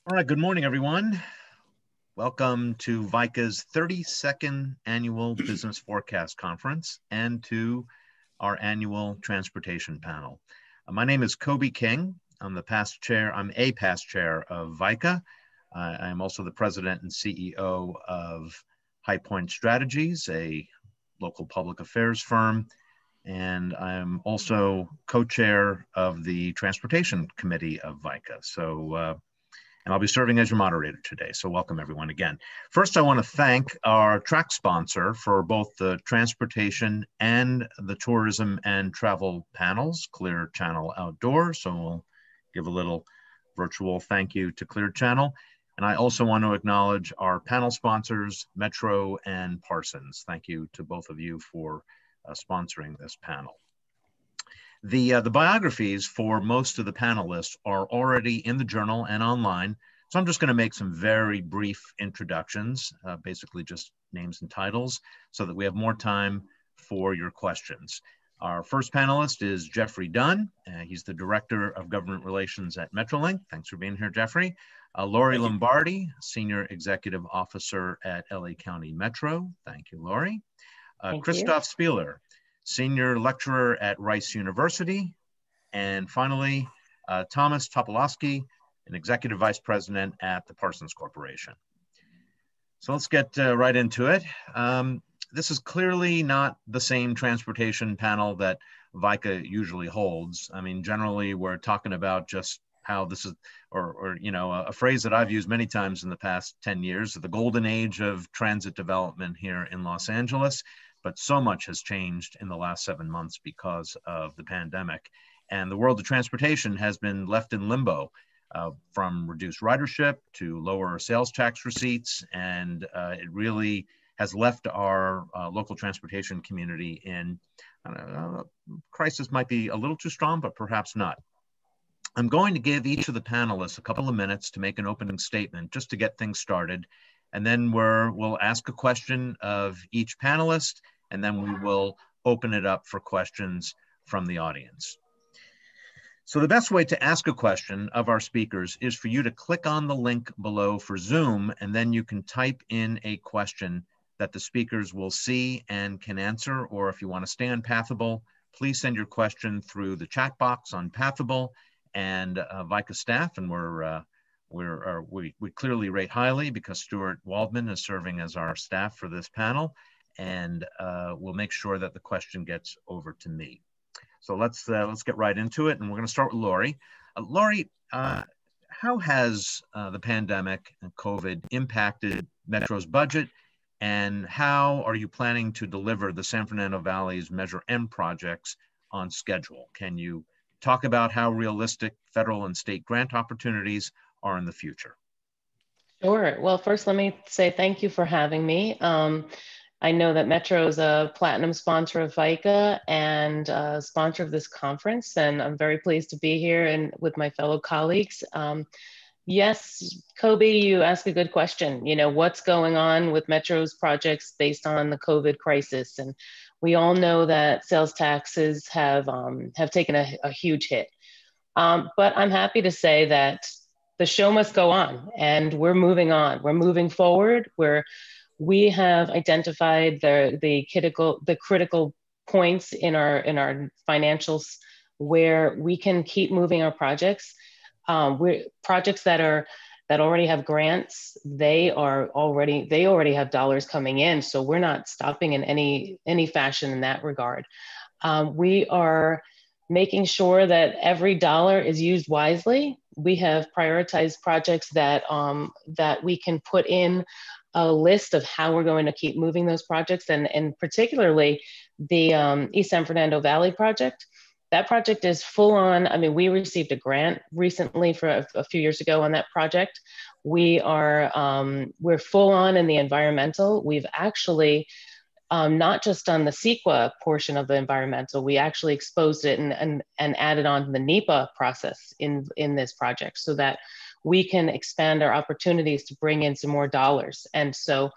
All right, good morning, everyone. Welcome to VICA's 32nd Annual Business Forecast Conference and to our annual transportation panel. My name is Coby King. I'm a past chair of VICA. I'm also the president and CEO of High Point Strategies, a local public affairs firm, and I'm also co-chair of the transportation committee of VICA. And I'll be serving as your moderator today. So welcome everyone again. First, I want to thank our track sponsor for both the transportation and the tourism and travel panels, Clear Channel Outdoor. So we'll give a little virtual thank you to Clear Channel. And I also want to acknowledge our panel sponsors, Metro and Parsons. Thank you to both of you for sponsoring this panel. The biographies for most of the panelists are already in the journal and online. So I'm just going to make some very brief introductions, basically just names and titles, so that we have more time for your questions. Our first panelist is Jeffrey Dunn. He's the Director of Government Relations at Metrolink. Thanks for being here, Jeffrey. Laurie Lombardi, Senior Executive Officer at LA County Metro. Thank you, Laurie. Christof Spieler, Senior Lecturer at Rice University. And finally, Thomas Topoloski, an Executive Vice President at the Parsons Corporation. So let's get right into it. This is clearly not the same transportation panel that VICA usually holds. I mean, generally we're talking about just how this is, or you know, a phrase that I've used many times in the past 10 years, the golden age of transit development here in Los Angeles. But so much has changed in the last 7 months because of the pandemic. And the world of transportation has been left in limbo, from reduced ridership to lower sales tax receipts. And it really has left our local transportation community in crisis. Might be a little too strong, but perhaps not. I'm going to give each of the panelists a couple of minutes to make an opening statement just to get things started. And then we'll ask a question of each panelist, and then we will open it up for questions from the audience. So the best way to ask a question of our speakers is for you to click on the link below for Zoom, and then you can type in a question that the speakers will see and can answer. Or if you want to stay on Pathable, please send your question through the chat box on Pathable, and VICA staff, and we clearly rate highly because Stuart Waldman is serving as our staff for this panel, and we'll make sure that the question gets over to me. So let's get right into it, and we're going to start with Laurie. Laurie, how has the pandemic and COVID impacted Metro's budget, and how are you planning to deliver the San Fernando Valley's Measure M projects on schedule? Can you talk about how realistic federal and state grant opportunities are in the future? Sure. Well, first, let me say thank you for having me. I know that Metro is a platinum sponsor of VICA and a sponsor of this conference, and I'm very pleased to be here and with my fellow colleagues. Yes, Coby, you asked a good question. You know, what's going on with Metro's projects based on the COVID crisis? And we all know that sales taxes have taken a huge hit. But I'm happy to say that the show must go on, and we're moving on. We're moving forward. We have identified the critical points in our financials where we can keep moving our projects. Projects that already have grants. They already have dollars coming in, so we're not stopping in any fashion in that regard. We are making sure that every dollar is used wisely. We have prioritized projects that we can put in a list of how we're going to keep moving those projects, and particularly the East San Fernando Valley project. That project is full on. I mean, we received a grant recently for a few years ago on that project. We're full on in the environmental. We've actually not just done the CEQA portion of the environmental, we actually exposed it and added on to the NEPA process in this project so that we can expand our opportunities to bring in some more dollars. And so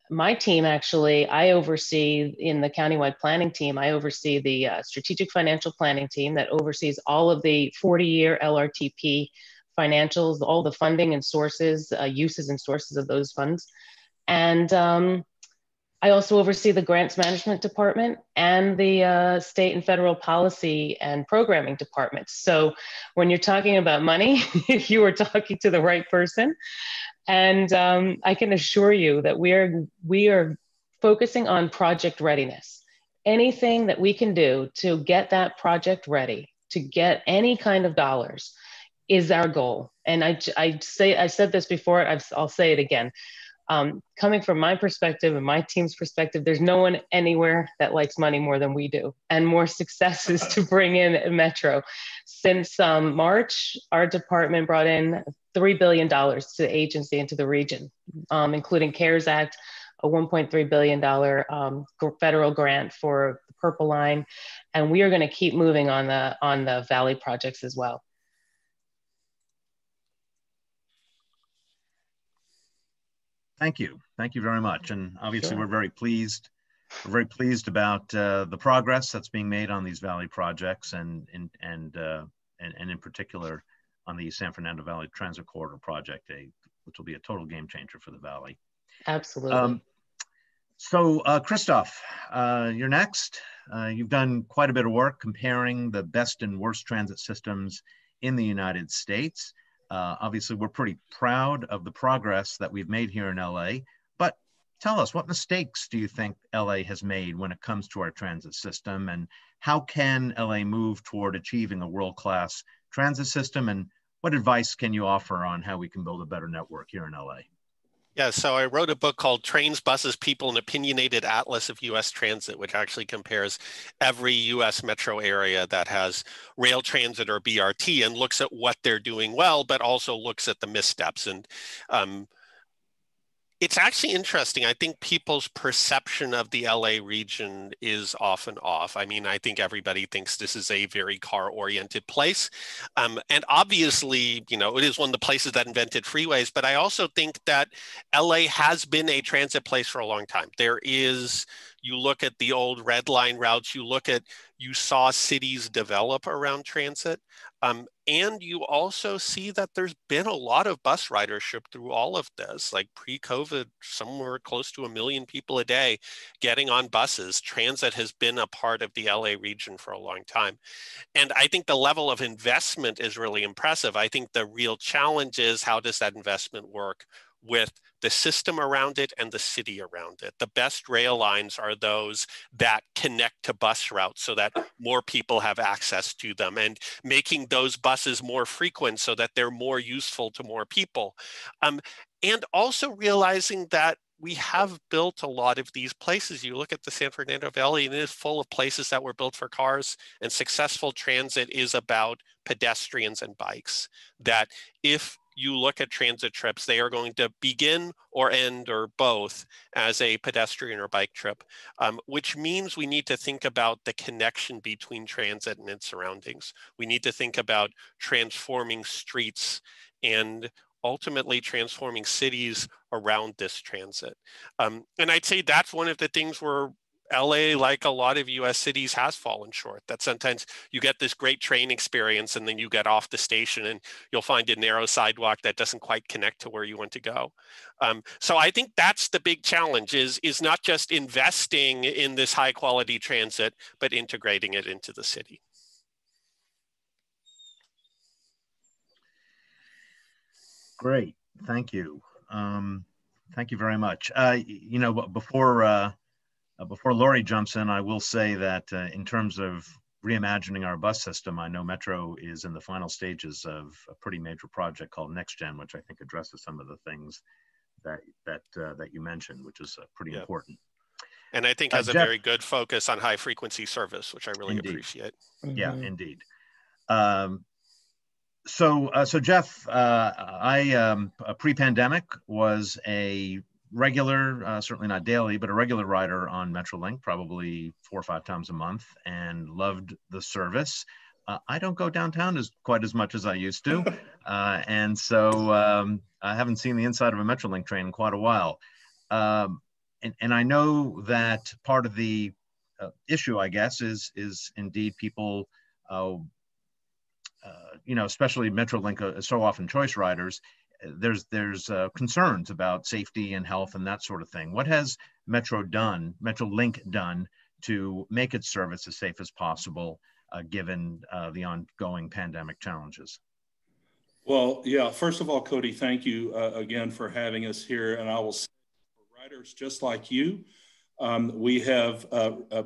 my team, actually, I oversee in the countywide planning team, I oversee the strategic financial planning team that oversees all of the 40-year LRTP financials, all the funding and sources, uses and sources of those funds. And I also oversee the grants management department and the state and federal policy and programming departments. So when you're talking about money, you are talking to the right person. And I can assure you that we are focusing on project readiness. Anything that we can do to get that project ready, to get any kind of dollars, is our goal. And I said this before, I'll say it again. Coming from my perspective and my team's perspective, there's no one anywhere that likes money more than we do, and more successes to bring in Metro. Since March, our department brought in $3 billion to the agency and to the region, including CARES Act, a $1.3 billion federal grant for the Purple Line, and we are going to keep moving on the Valley projects as well. Thank you very much. And obviously, Sure. we're very pleased. We're very pleased about the progress that's being made on these Valley projects, and in particular on the San Fernando Valley Transit Corridor project, which will be a total game changer for the Valley. Absolutely. So, Christof, you're next. You've done quite a bit of work comparing the best and worst transit systems in the United States. Obviously, we're pretty proud of the progress that we've made here in LA, but tell us, what mistakes do you think LA has made when it comes to our transit system, and how can LA move toward achieving a world-class transit system, and what advice can you offer on how we can build a better network here in LA? Yeah, so I wrote a book called Trains, Buses, People, an Opinionated Atlas of U.S. Transit, which actually compares every U.S. metro area that has rail transit or BRT and looks at what they're doing well, but also looks at the missteps. And it's actually interesting. I think people's perception of the LA region is often off. I mean, I think everybody thinks this is a very car-oriented place. And obviously, you know, it is one of the places that invented freeways, but I also think that LA has been a transit place for a long time. There is, you look at the old red line routes, you saw cities develop around transit. And you also see that there's been a lot of bus ridership through all of this. Like pre-COVID, somewhere close to 1 million people a day getting on buses. Transit has been a part of the LA region for a long time. And I think the level of investment is really impressive. I think the real challenge is, how does that investment work with the system around it and the city around it? The best rail lines are those that connect to bus routes so that more people have access to them, and making those buses more frequent so that they're more useful to more people. And also realizing that we have built a lot of these places. You look at the San Fernando Valley, and it is full of places that were built for cars, and successful transit is about pedestrians and bikes. That if you look at transit trips, they are going to begin or end or both as a pedestrian or bike trip, which means we need to think about the connection between transit and its surroundings. We need to think about transforming streets and ultimately transforming cities around this transit. And I'd say that's one of the things where LA, like a lot of US cities, has fallen short. That sometimes you get this great train experience and then you get off the station and you'll find a narrow sidewalk that doesn't quite connect to where you want to go. So I think that's the big challenge, is not just investing in this high quality transit, but integrating it into the city. Great, thank you. Thank you very much. You know, before Laurie jumps in, I will say that in terms of reimagining our bus system, I know Metro is in the final stages of a pretty major project called NextGen, which I think addresses some of the things that you mentioned, which is pretty important. And I think has Jeff, a very good focus on high frequency service, which I really appreciate. Yeah, indeed. So Jeff, I pre-pandemic was a regular, certainly not daily, but a regular rider on Metrolink, probably 4 or 5 times a month, and loved the service. I don't go downtown quite as much as I used to, and so I haven't seen the inside of a Metrolink train in quite a while. And I know that part of the issue, I guess, is indeed people especially Metrolink, so often choice riders, there's concerns about safety and health and that sort of thing. What has Metrolink done to make its service as safe as possible, given the ongoing pandemic challenges? Well, yeah, first of all, Cody, thank you again for having us here. And I will say, for riders just like you, we have,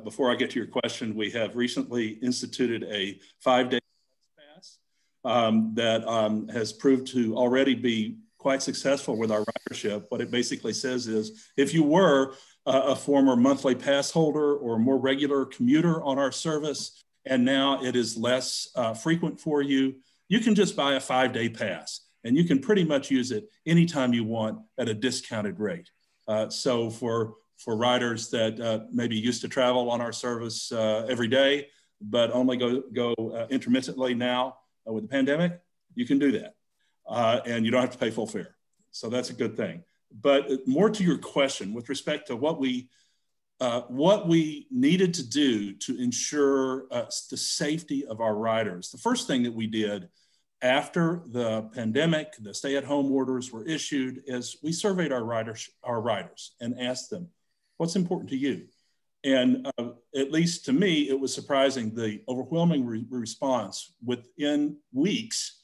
before I get to your question, we have recently instituted a 5-day pass that has proved to already be quite successful with our ridership. What it basically says is, if you were a former monthly pass holder or more regular commuter on our service, and now it is less frequent for you, you can just buy a 5-day pass, and you can pretty much use it anytime you want at a discounted rate. So for riders that maybe used to travel on our service every day, but only go intermittently now with the pandemic, you can do that. And you don't have to pay full fare. So that's a good thing. But more to your question, with respect to what we needed to do to ensure the safety of our riders, the first thing that we did after the pandemic, the stay-at-home orders were issued, is we surveyed our riders and asked them, what's important to you? And at least to me, it was surprising, the overwhelming response. Within weeks,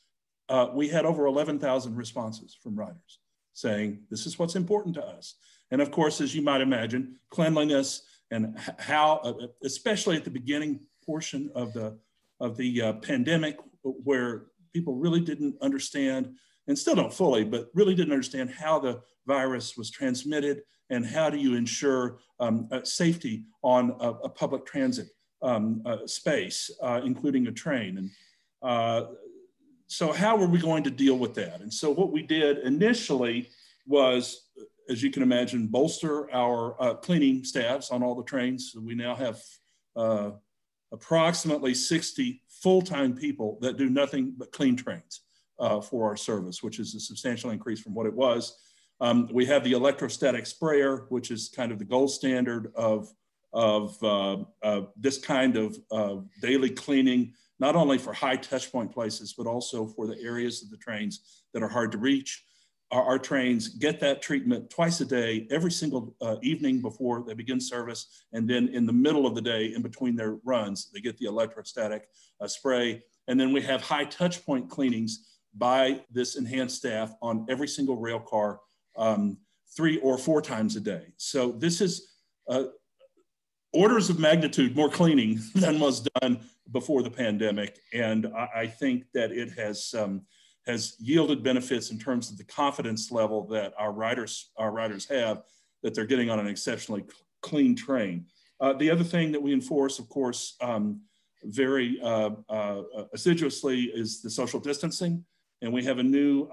we had over 11,000 responses from riders saying, this is what's important to us. And of course, as you might imagine, cleanliness and how, especially at the beginning portion of the pandemic, where people really didn't understand, and still don't fully, but really didn't understand how the virus was transmitted and how do you ensure safety on a public transit space, including a train. And so how were we going to deal with that? And so what we did initially was, as you can imagine, bolster our cleaning staffs on all the trains. So we now have approximately 60 full-time people that do nothing but clean trains for our service, which is a substantial increase from what it was. We have the electrostatic sprayer, which is kind of the gold standard of this kind of daily cleaning, not only for high touch point places, but also for the areas of the trains that are hard to reach. Our trains get that treatment twice a day, every single evening before they begin service. And then in the middle of the day, in between their runs, they get the electrostatic spray. And then we have high touch point cleanings by this enhanced staff on every single rail car 3 or 4 times a day. So this is orders of magnitude more cleaning than was done before the pandemic. And I think that it has yielded benefits in terms of the confidence level that our riders have that they're getting on an exceptionally clean train. The other thing that we enforce, of course, very assiduously is the social distancing. And we have a new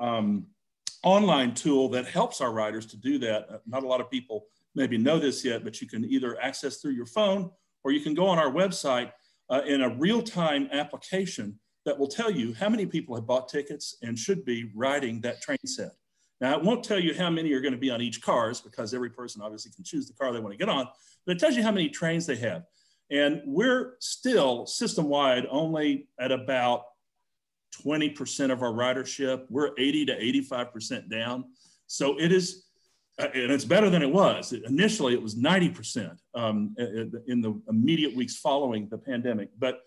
online tool that helps our riders to do that. Not a lot of people maybe know this yet, but you can either access through your phone or you can go on our website in a real-time application that will tell you how many people have bought tickets and should be riding that train set. Now, it won't tell you how many are going to be on each cars, because every person obviously can choose the car they want to get on, but it tells you how many trains they have. And we're still system-wide only at about 20% of our ridership. We're 80 to 85% down. So it is, and it's better than it was. Initially, it was 90% in the immediate weeks following the pandemic. But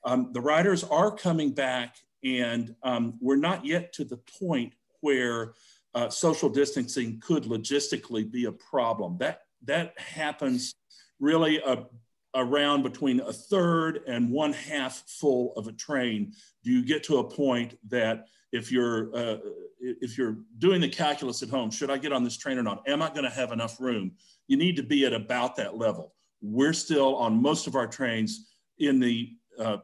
the riders are coming back, and we're not yet to the point where social distancing could logistically be a problem. That happens really around between 1/3 and 1/2 full of a train. Do you get to a point that if you're doing the calculus at home, should I get on this train or not? Am I going to have enough room? You need to be at about that level. We're still on most of our trains in the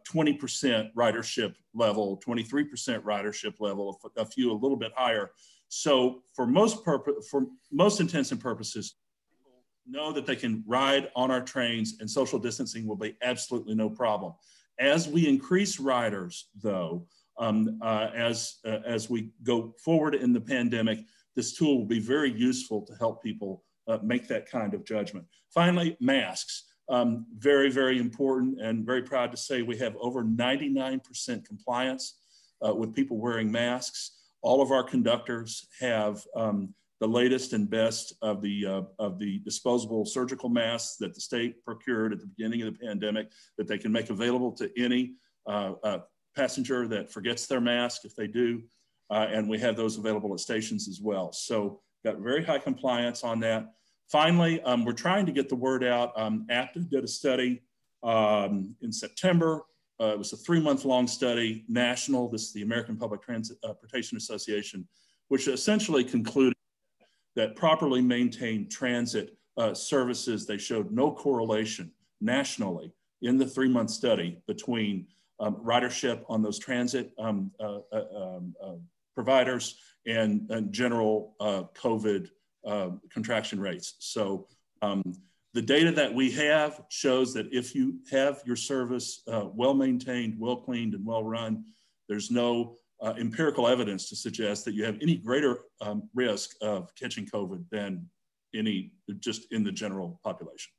20% ridership level, 23% ridership level, a few a little bit higher. So for most intents and purposes, people know that they can ride on our trains and social distancing will be absolutely no problem. As we increase riders, though, as we go forward in the pandemic, this tool will be very useful to help people make that kind of judgment. Finally, masks. Very, very important, and very proud to say we have over 99% compliance with people wearing masks. All of our conductors have the latest and best of the disposable surgical masks that the state procured at the beginning of the pandemic that they can make available to any passenger that forgets their mask if they do. And we have those available at stations as well. So got very high compliance on that. Finally, we're trying to get the word out. Aptiv did a study in September. It was a 3-month-long study, national. This is the American Public Transportation Association, which essentially concluded that properly maintained transit services, they showed no correlation nationally in the 3-month study between ridership on those transit providers and general COVID contraction rates. So the data that we have shows that if you have your service well-maintained, well-cleaned, and well-run, there's no empirical evidence to suggest that you have any greater risk of catching COVID than just in the general population.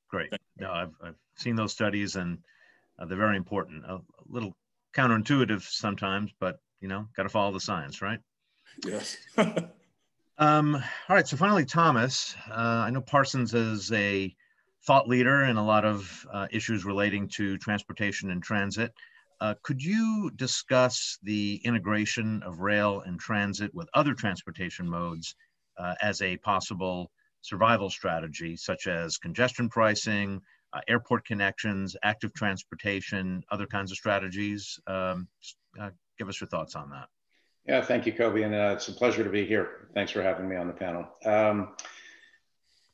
Great. No, I've seen those studies, and they're very important. A little counterintuitive sometimes, but got to follow the science, right? Yes. All right, so finally, Thomas, I know Parsons is a thought leader in a lot of issues relating to transportation and transit. Could you discuss the integration of rail and transit with other transportation modes as a possible survival strategy, such as congestion pricing, airport connections, active transportation, other kinds of strategies? Give us your thoughts on that. Yeah, thank you, Coby, and it's a pleasure to be here. Thanks for having me on the panel.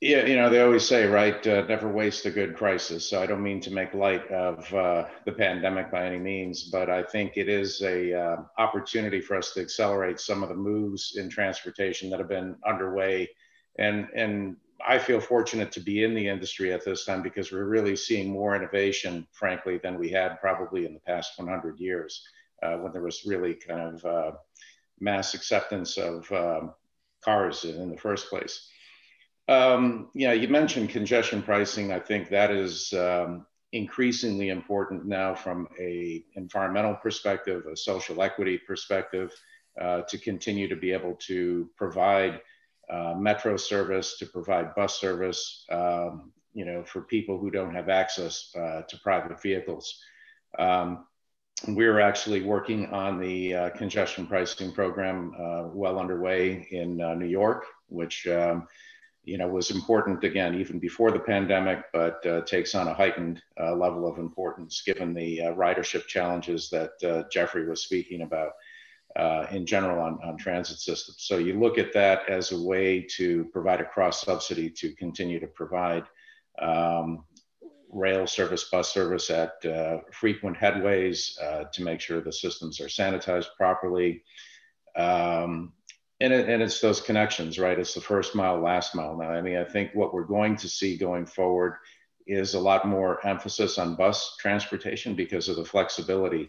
Yeah, they always say, right, never waste a good crisis. So I don't mean to make light of the pandemic by any means, but I think it is a opportunity for us to accelerate some of the moves in transportation that have been underway. And I feel fortunate to be in the industry at this time because we're really seeing more innovation, frankly, than we had probably in the past 100 years. When there was really kind of mass acceptance of cars in the first place. Yeah, you mentioned congestion pricing. I think that is increasingly important now from an environmental perspective, a social equity perspective, to continue to be able to provide metro service, to provide bus service, for people who don't have access to private vehicles. We're actually working on the congestion pricing program well underway in New York, which was important, again, even before the pandemic, but takes on a heightened level of importance given the ridership challenges that Jeffrey was speaking about in general on transit systems. So you look at that as a way to provide a cross subsidy to continue to provide rail service, bus service at frequent headways to make sure the systems are sanitized properly. And it's those connections, right? It's the first mile, last mile. Now, I mean, I think what we're going to see going forward is a lot more emphasis on bus transportation because of the flexibility.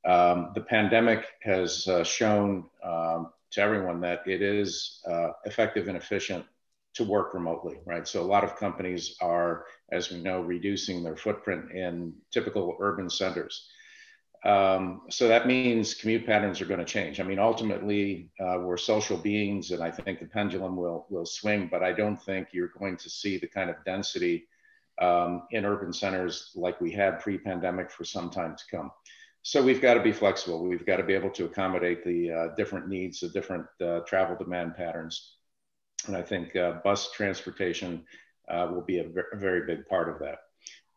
The pandemic has shown to everyone that it is effective and efficient to work remotely, right? So a lot of companies are, as we know, reducing their footprint in typical urban centers. So that means commute patterns are going to change. I mean, ultimately, we're social beings, and I think the pendulum will swing, but I don't think you're going to see the kind of density in urban centers like we had pre-pandemic for some time to come. So we've got to be flexible. We've got to be able to accommodate the different needs, the different travel demand patterns. And I think bus transportation will be a very big part of that.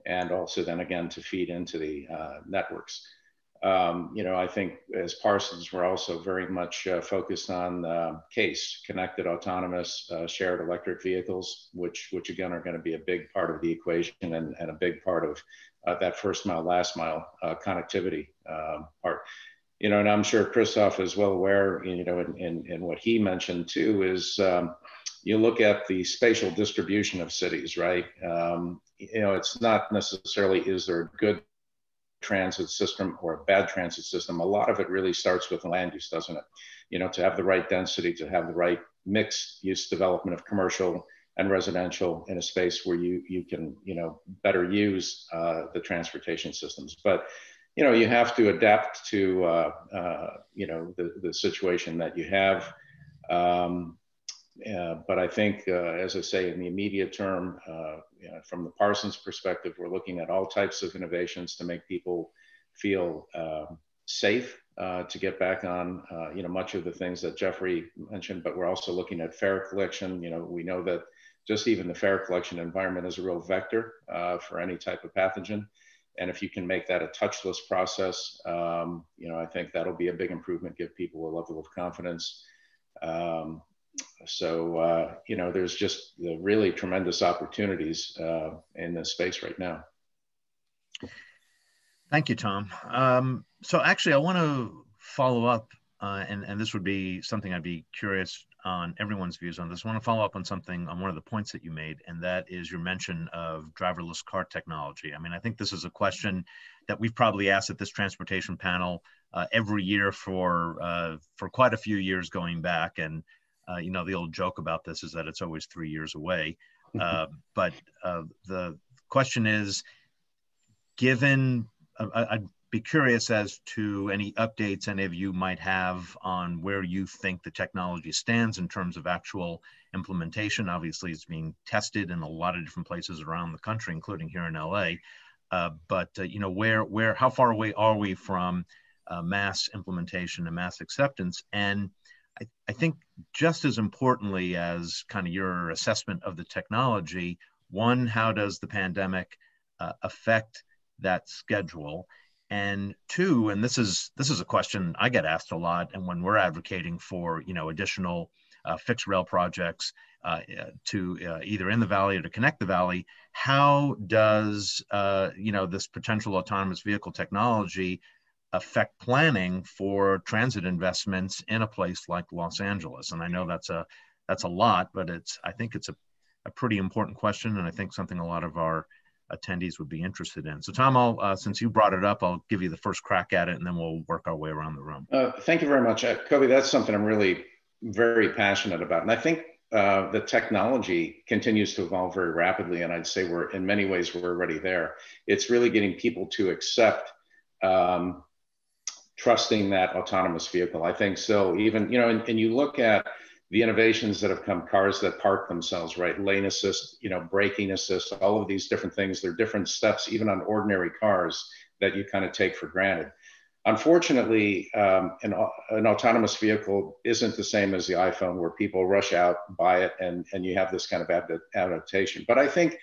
And also then again, to feed into the networks. I think as Parsons, we're also very much focused on CASE, connected autonomous shared electric vehicles, which again are going to be a big part of the equation and a big part of that first mile, last mile connectivity part. And I'm sure Christof is well aware, in what he mentioned too, is you look at the spatial distribution of cities, right? It's not necessarily, is there a good transit system or a bad transit system? A lot of it really starts with land use, doesn't it? To have the right density, to have the right mixed use development of commercial and residential in a space where you can, better use the transportation systems. But, you have to adapt to, the situation that you have. But I think, as I say, in the immediate term, from the Parsons perspective, we're looking at all types of innovations to make people feel safe to get back on, much of the things that Jeffrey mentioned, but we're also looking at fare collection. We know that just even the fare collection environment is a real vector for any type of pathogen. And if you can make that a touchless process, I think that'll be a big improvement, give people a level of confidence. There's just really tremendous opportunities in this space right now. Thank you, Tom. So actually, I want to follow up, and this would be something I'd be curious on everyone's views on this. I want to follow up on one of the points that you made, and that is your mention of driverless car technology. I mean, I think this is a question that we've probably asked at this transportation panel every year for quite a few years going back. And the old joke about this is that it's always 3 years away. But the question is, I'd be curious as to any updates any of you might have on where you think the technology stands in terms of actual implementation. Obviously, it's being tested in a lot of different places around the country, including here in LA. How far away are we from mass implementation and mass acceptance? And I think just as importantly as kind of your assessment of the technology, one, how does the pandemic affect that schedule? And two, and this is a question I get asked a lot, and when we're advocating for additional fixed rail projects to either in the valley or to connect the valley, how does this potential autonomous vehicle technology affect planning for transit investments in a place like Los Angeles? And I know that's a lot, but I think it's a pretty important question, and I think something a lot of our attendees would be interested in. So Tom, since you brought it up, I'll give you the first crack at it, and then we'll work our way around the room. Thank you very much. Coby, that's something I'm really very passionate about. And I think the technology continues to evolve very rapidly, and I'd say in many ways, we're already there. It's really getting people to accept trusting that autonomous vehicle. I think so. Even, and you look at the innovations that have come, cars that park themselves, right? Lane assist, braking assist, all of these different things. There are different steps, even on ordinary cars, that you kind of take for granted. Unfortunately, an autonomous vehicle isn't the same as the iPhone, where people rush out, buy it, and you have this kind of adaptation. But I think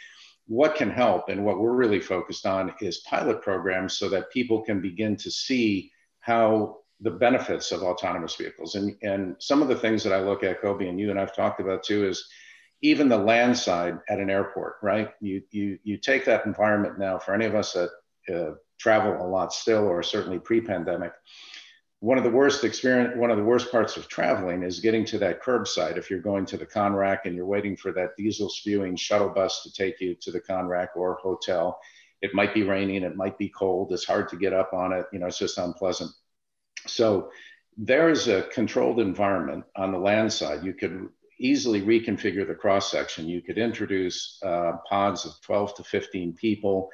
what can help, and what we're really focused on, is pilot programs so that people can begin to see how the benefits of autonomous vehicles. And some of the things that I look at, Coby, and you and I've talked about too, is even the land side at an airport, right? You take that environment now, for any of us that travel a lot still, or certainly pre-pandemic, one of the worst parts of traveling is getting to that curbside. If you're going to the Conrack and you're waiting for that diesel spewing shuttle bus to take you to the Conrack or hotel, it might be raining, it might be cold, it's hard to get up on it, it's just unpleasant. So there is a controlled environment on the land side. You could easily reconfigure the cross section. You could introduce pods of 12 to 15 people.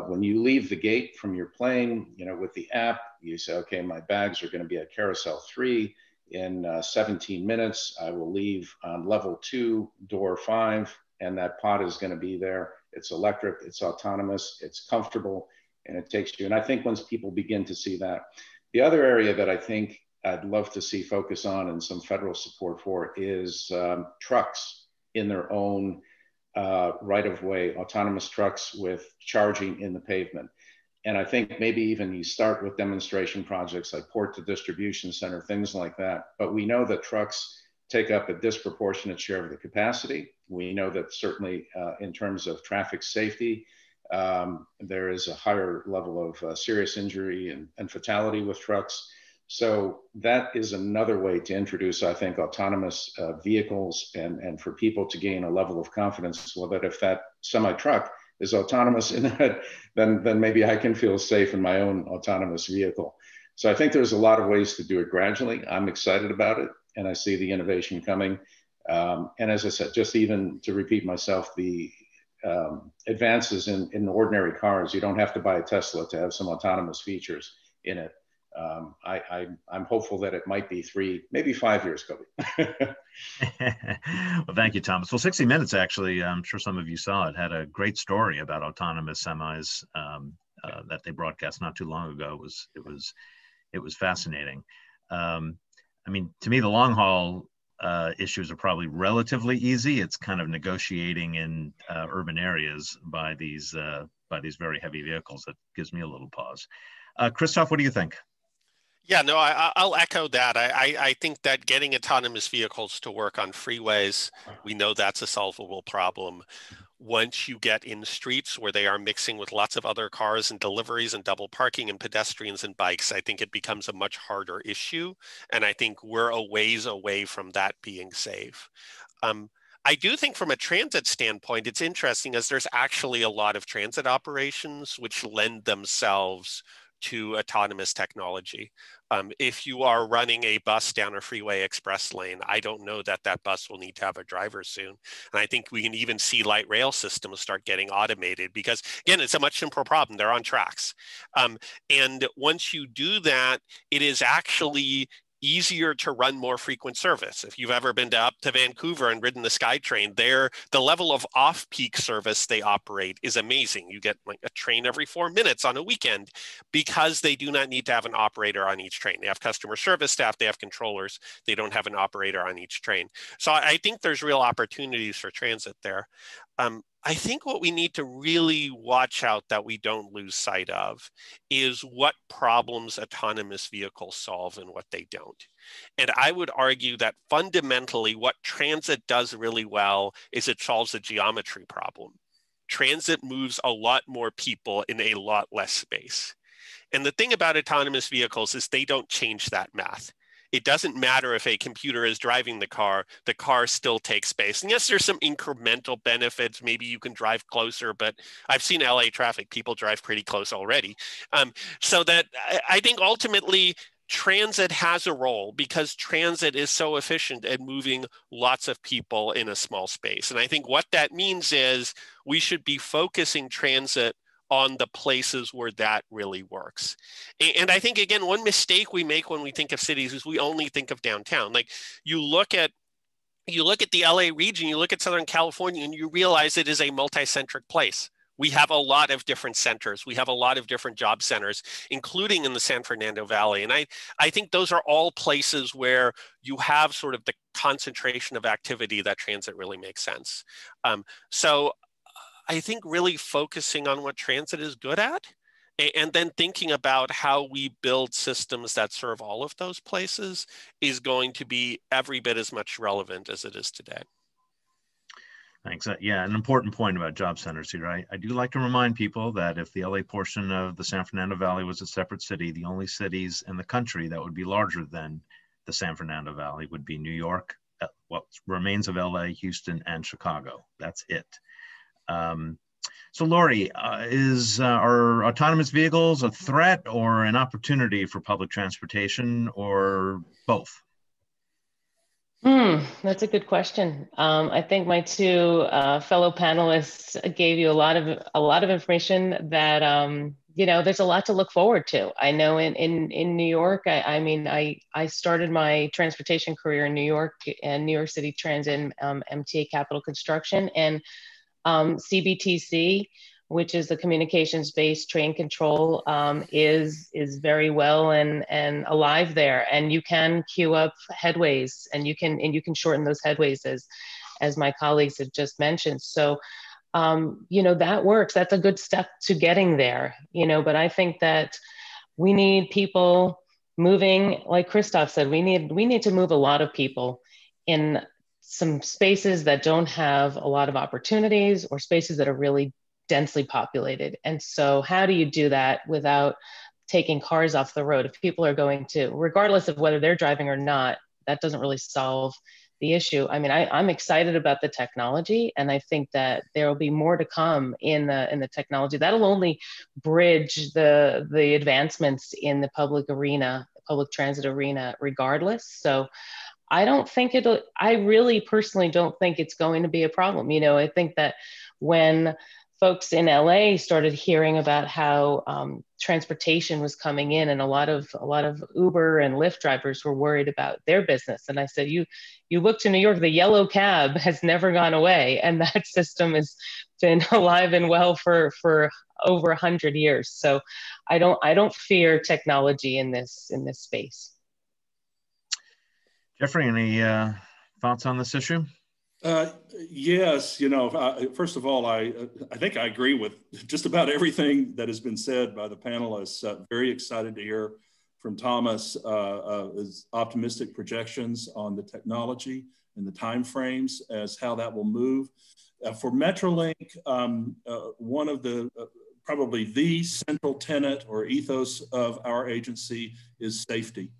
When you leave the gate from your plane, with the app, you say, okay, my bags are going to be at carousel 3 in 17 minutes. I will leave on level 2, door 5, and that pod is going to be there. It's electric, it's autonomous, it's comfortable, and it takes you. And I think once people begin to see that, the other area that I think I'd love to see focus on and some federal support for is trucks in their own right-of-way, autonomous trucks with charging in the pavement. And I think maybe even you start with demonstration projects like port to distribution center, things like that. But we know that trucks take up a disproportionate share of the capacity. We know that certainly in terms of traffic safety, there is a higher level of serious injury and fatality with trucks. So that is another way to introduce, I think, autonomous vehicles and for people to gain a level of confidence, so that if that semi-truck is autonomous in that, then maybe I can feel safe in my own autonomous vehicle. So I think there's a lot of ways to do it gradually. I'm excited about it, and I see the innovation coming. And as I said, just even to repeat myself, the advances in ordinary cars. You don't have to buy a Tesla to have some autonomous features in it. I'm hopeful that it might be 3, maybe 5 years, Coby. Well, thank you, Thomas. Well, 60 Minutes, actually, I'm sure some of you saw it, had a great story about autonomous semis that they broadcast not too long ago. It was fascinating. I mean, to me, the long haul issues are probably relatively easy. It's kind of negotiating in urban areas by these very heavy vehicles that gives me a little pause. Christof, what do you think? Yeah, no, I'll echo that. I think that getting autonomous vehicles to work on freeways, we know that's a solvable problem. Once you get in streets where they are mixing with lots of other cars and deliveries and double parking and pedestrians and bikes, I think it becomes a much harder issue. And I think we're a ways away from that being safe. I do think from a transit standpoint, it's interesting as there's actually a lot of transit operations which lend themselves to autonomous technology. If you are running a bus down a freeway express lane, I don't know that that bus will need to have a driver soon. And I think we can even see light rail systems start getting automated because, again, it's a much simpler problem. They're on tracks. And once you do that, it is actually easier to run more frequent service. If you've ever been up to Vancouver and ridden the SkyTrain, the level of off-peak service they operate is amazing. You get like a train every 4 minutes on a weekend because they do not need to have an operator on each train. They have customer service staff, they have controllers, they don't have an operator on each train. So I think there's real opportunities for transit there. I think what we need to really watch out that we don't lose sight of is what problems autonomous vehicles solve and what they don't. And I would argue that fundamentally what transit does really well is it solves a geometry problem. Transit moves a lot more people in a lot less space. And the thing about autonomous vehicles is they don't change that math. It doesn't matter if a computer is driving the car still takes space. And yes, there's some incremental benefits. Maybe you can drive closer, but I've seen LA traffic, people drive pretty close already. So that I think ultimately transit has a role because transit is so efficient at moving lots of people in a small space. And I think what that means is we should be focusing transit on the places where that really works. And I think, again, one mistake we make when we think of cities is we only think of downtown. Like you look at the LA region, you look at Southern California, and you realize it is a multi-centric place. We have a lot of different centers. We have a lot of different job centers, including in the San Fernando Valley. And I think those are all places where you have sort of the concentration of activity that transit really makes sense. So I think really focusing on what transit is good at and then thinking about how we build systems that serve all of those places is going to be every bit as much relevant as it is today. Thanks. Yeah, an important point about job centers here. I do like to remind people that if the LA portion of the San Fernando Valley was a separate city, the only cities in the country that would be larger than the San Fernando Valley would be New York, what remains of LA, Houston, and Chicago. That's it. So Laurie, are autonomous vehicles a threat or an opportunity for public transportation or both? That's a good question. I think my two fellow panelists gave you a lot of information that there's a lot to look forward to. I know in New York, I started my transportation career in New York and New York City Transit, MTA Capital Construction, and CBTC, which is the communications-based train control, is very well and alive there. And you can queue up headways, and you can shorten those headways as my colleagues have just mentioned. So, that works. That's a good step to getting there. But I think that we need people moving, like Christof said. We need to move a lot of people in some spaces that don't have a lot of opportunities or spaces that are really densely populated. And so how do you do that without taking cars off the road? If people are going to, regardless of whether they're driving or not, that doesn't really solve the issue. I mean, I'm excited about the technology, and I think that there will be more to come in the technology. That'll only bridge the advancements in the public transit arena regardless. So I really personally don't think it's going to be a problem. I think that when folks in LA started hearing about how transportation was coming in, and a lot of Uber and Lyft drivers were worried about their business. And I said, you look to New York, the yellow cab has never gone away, and that system has been alive and well for over 100 years. So I don't fear technology in this space. Jeffrey, any thoughts on this issue? Yes, first of all, I think I agree with just about everything that has been said by the panelists. Very excited to hear from Thomas his optimistic projections on the technology and the timeframes as how that will move. For Metrolink, one of the probably the central tenet or ethos of our agency is safety.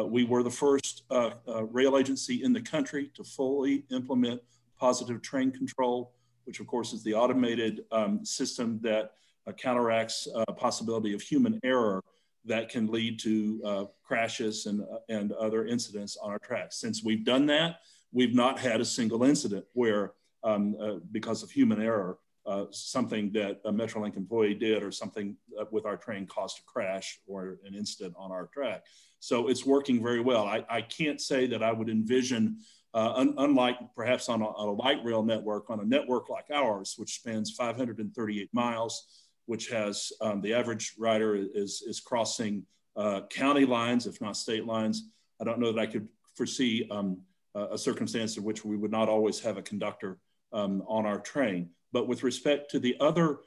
We were the first rail agency in the country to fully implement positive train control, which of course is the automated system that counteracts possibility of human error that can lead to crashes and other incidents on our tracks. Since we've done that, we've not had a single incident where because of human error, something that a Metrolink employee did or something with our train caused a crash or an incident on our track. So it's working very well. I can't say that I would envision, unlike perhaps on a light rail network, on a network like ours, which spans 538 miles, which has the average rider is crossing county lines, if not state lines. I don't know that I could foresee a circumstance in which we would not always have a conductor on our train. But with respect to the other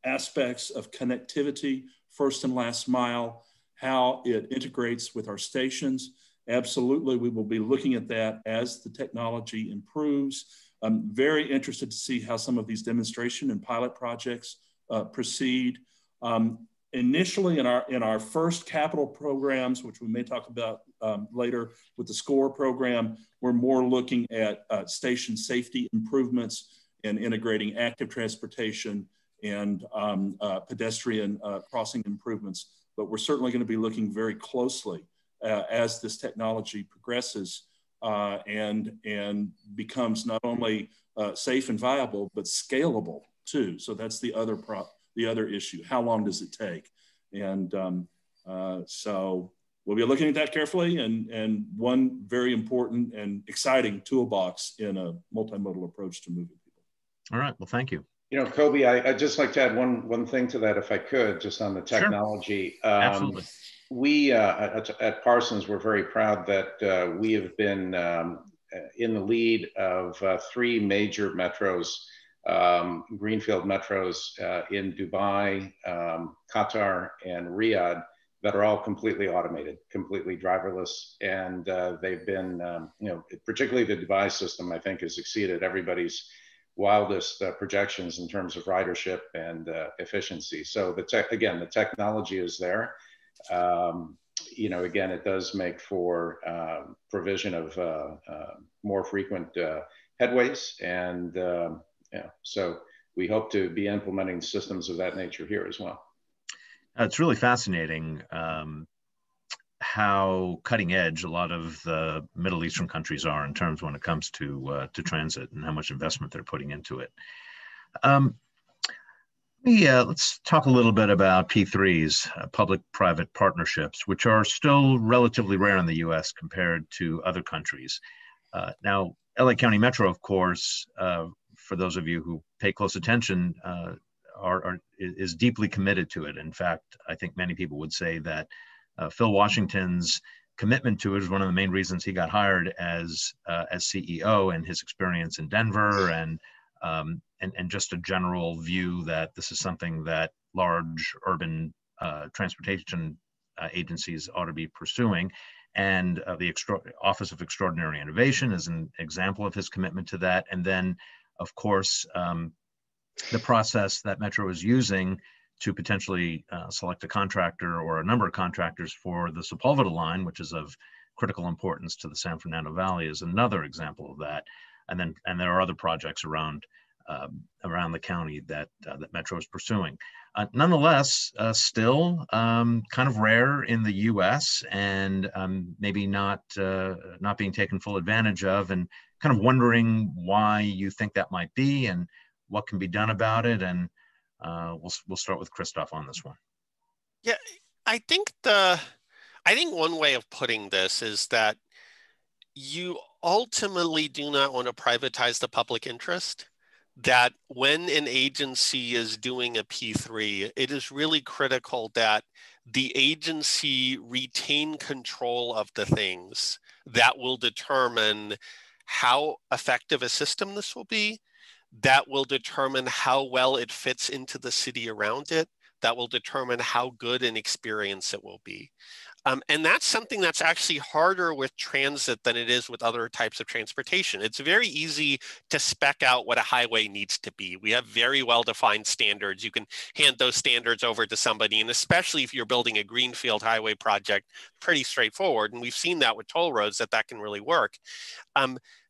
aspects of connectivity, first and last mile, how it integrates with our stations, absolutely, we will be looking at that as the technology improves. I'm very interested to see how some of these demonstration and pilot projects proceed. Initially in our first capital programs, which we may talk about later with the SCORE program, we're more looking at station safety improvements and integrating active transportation and pedestrian crossing improvements. But we're certainly going to be looking very closely as this technology progresses and becomes not only safe and viable, but scalable too. So that's the other issue. How long does it take? And so we'll be looking at that carefully, and one very important and exciting toolbox in a multimodal approach to moving people. All right, well, thank you. Coby, I'd just like to add one thing to that, if I could, just on the technology. Sure. Absolutely. We at Parsons, we're very proud that we have been in the lead of 3 major metros, greenfield metros in Dubai, Qatar, and Riyadh that are all completely automated, completely driverless. And they've been, particularly the Dubai system, I think has exceeded everybody's wildest projections in terms of ridership and efficiency. So the technology is there. Again, it does make for provision of more frequent headways. And so we hope to be implementing systems of that nature here as well. It's really fascinating how cutting edge a lot of the Middle Eastern countries are in terms when it comes to transit and how much investment they're putting into it. Let's talk a little bit about P3s, public-private partnerships, which are still relatively rare in the U.S. compared to other countries. Now, LA County Metro, of course, for those of you who pay close attention, is deeply committed to it. In fact, I think many people would say that Phil Washington's commitment to it is one of the main reasons he got hired as CEO, and his experience in Denver and just a general view that this is something that large urban transportation agencies ought to be pursuing. And the Office of Extraordinary Innovation is an example of his commitment to that. And then, of course, the process that Metro is using to potentially select a contractor or a number of contractors for the Sepulveda line, which is of critical importance to the San Fernando Valley, is another example of that. And there are other projects around the county that Metro is pursuing. Nonetheless, still kind of rare in the U.S. and maybe not being taken full advantage of. And kind of wondering why you think that might be and what can be done about it. And we'll start with Christof on this one. Yeah, I think one way of putting this is that you ultimately do not want to privatize the public interest. That when an agency is doing a P3, it is really critical that the agency retain control of the things that will determine how effective a system this will be, that will determine how well it fits into the city around it, that will determine how good an experience it will be. And that's something that's actually harder with transit than it is with other types of transportation. It's very easy to spec out what a highway needs to be. We have very well-defined standards. You can hand those standards over to somebody, and especially if you're building a greenfield highway project, pretty straightforward. And we've seen that with toll roads that can really work.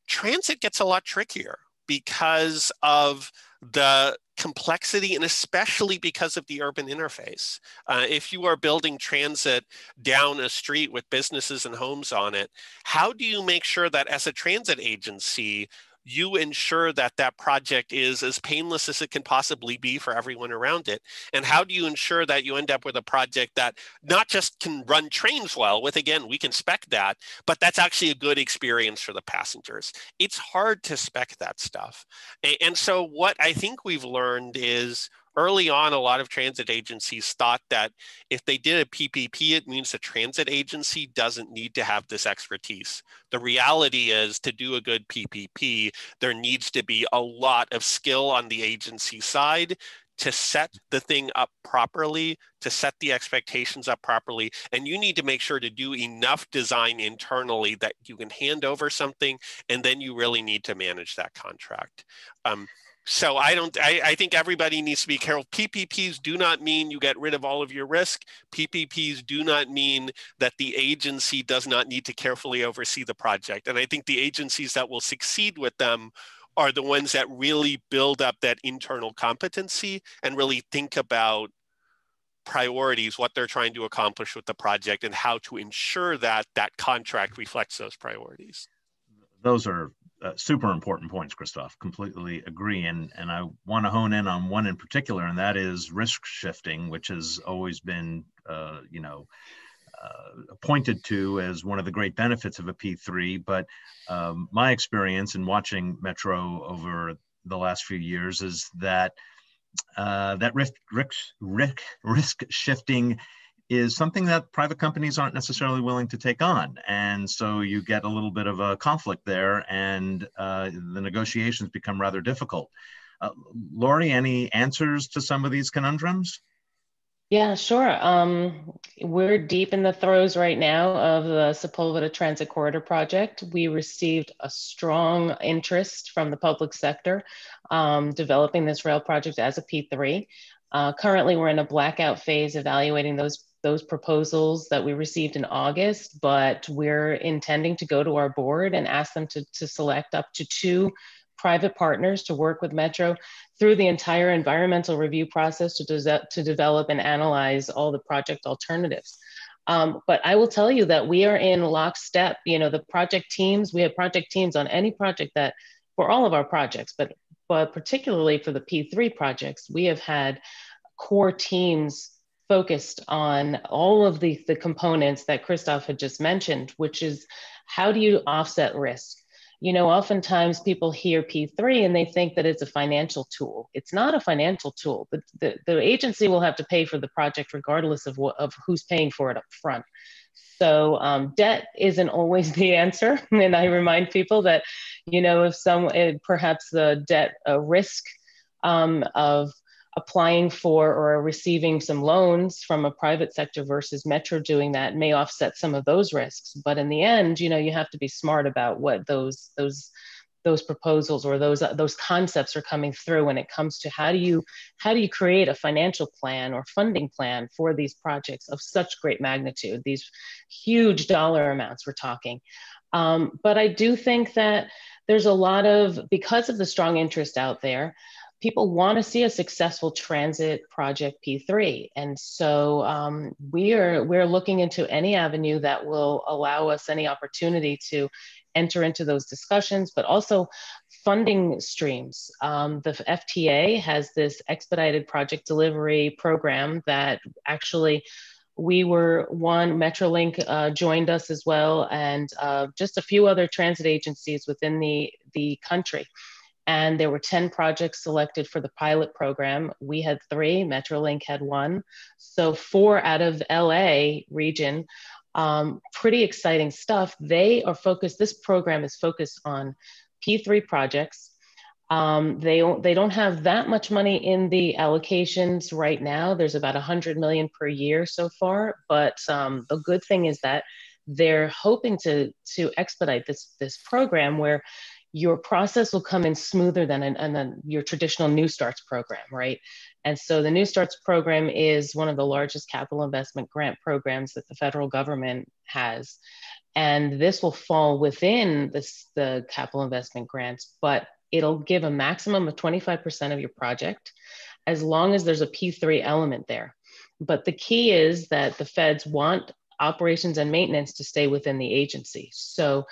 Transit gets a lot trickier because of the complexity and especially because of the urban interface. If you are building transit down a street with businesses and homes on it, how do you make sure that as a transit agency, you ensure that that project is as painless as it can possibly be for everyone around it? And how do you ensure that you end up with a project that not just can run trains well with, again, we can spec that, but that's actually a good experience for the passengers? It's hard to spec that stuff. And so what I think we've learned is early on, a lot of transit agencies thought that if they did a PPP, it means the transit agency doesn't need to have this expertise. The reality is, to do a good PPP, there needs to be a lot of skill on the agency side to set the thing up properly, to set the expectations up properly. And you need to make sure to do enough design internally that you can hand over something, and then you really need to manage that contract. So I think everybody needs to be careful. PPPs do not mean you get rid of all of your risk. PPPs do not mean that the agency does not need to carefully oversee the project. And I think the agencies that will succeed with them are the ones that really build up that internal competency and really think about priorities, what they're trying to accomplish with the project, and how to ensure that that contract reflects those priorities. Those are super important points, Christof. Completely agree. And I want to hone in on one in particular, and that is risk shifting, which has always been, pointed to as one of the great benefits of a P3. But my experience in watching Metro over the last few years is that that risk shifting is something that private companies aren't necessarily willing to take on. And so you get a little bit of a conflict there, and the negotiations become rather difficult. Laurie, any answers to some of these conundrums? Yeah, sure. We're deep in the throes right now of the Sepulveda Transit Corridor project. We received a strong interest from the public sector developing this rail project as a P3. Currently, we're in a blackout phase evaluating those proposals that we received in August, but we're intending to go to our board and ask them to select up to 2 private partners to work with Metro through the entire environmental review process to develop and analyze all the project alternatives. But I will tell you that we are in lockstep. The project teams, we have project teams on any project that, for all of our projects, but particularly for the P3 projects, we have had core teams focused on all of the components that Christof had just mentioned, which is how do you offset risk? Oftentimes people hear P3 and they think that it's a financial tool. It's not a financial tool. The agency will have to pay for the project regardless of who's paying for it up front. So debt isn't always the answer. And I remind people that, if perhaps the debt risk of applying for or receiving some loans from a private sector versus Metro doing that may offset some of those risks. But in the end, you have to be smart about what those proposals or those concepts are coming through when it comes to how do you create a financial plan or funding plan for these projects of such great magnitude, these huge dollar amounts we're talking. But I do think that there's a lot of, because of the strong interest out there, people want to see a successful transit project P3. And so we're looking into any avenue that will allow us any opportunity to enter into those discussions, but also funding streams. The FTA has this expedited project delivery program that actually we were one, Metrolink joined us as well, and just a few other transit agencies within the country. And there were 10 projects selected for the pilot program. We had 3, Metrolink had 1. So 4 out of LA region, pretty exciting stuff. They are focused, this program is focused on P3 projects. They don't have that much money in the allocations right now. There's about 100 million per year so far, but the good thing is that they're hoping to expedite this program where your process will come in smoother than your traditional New Starts program, right? And so the New Starts program is one of the largest capital investment grant programs that the federal government has. And this will fall within the capital investment grants, but it'll give a maximum of 25% of your project, as long as there's a P3 element there. But the key is that the feds want operations and maintenance to stay within the agency. So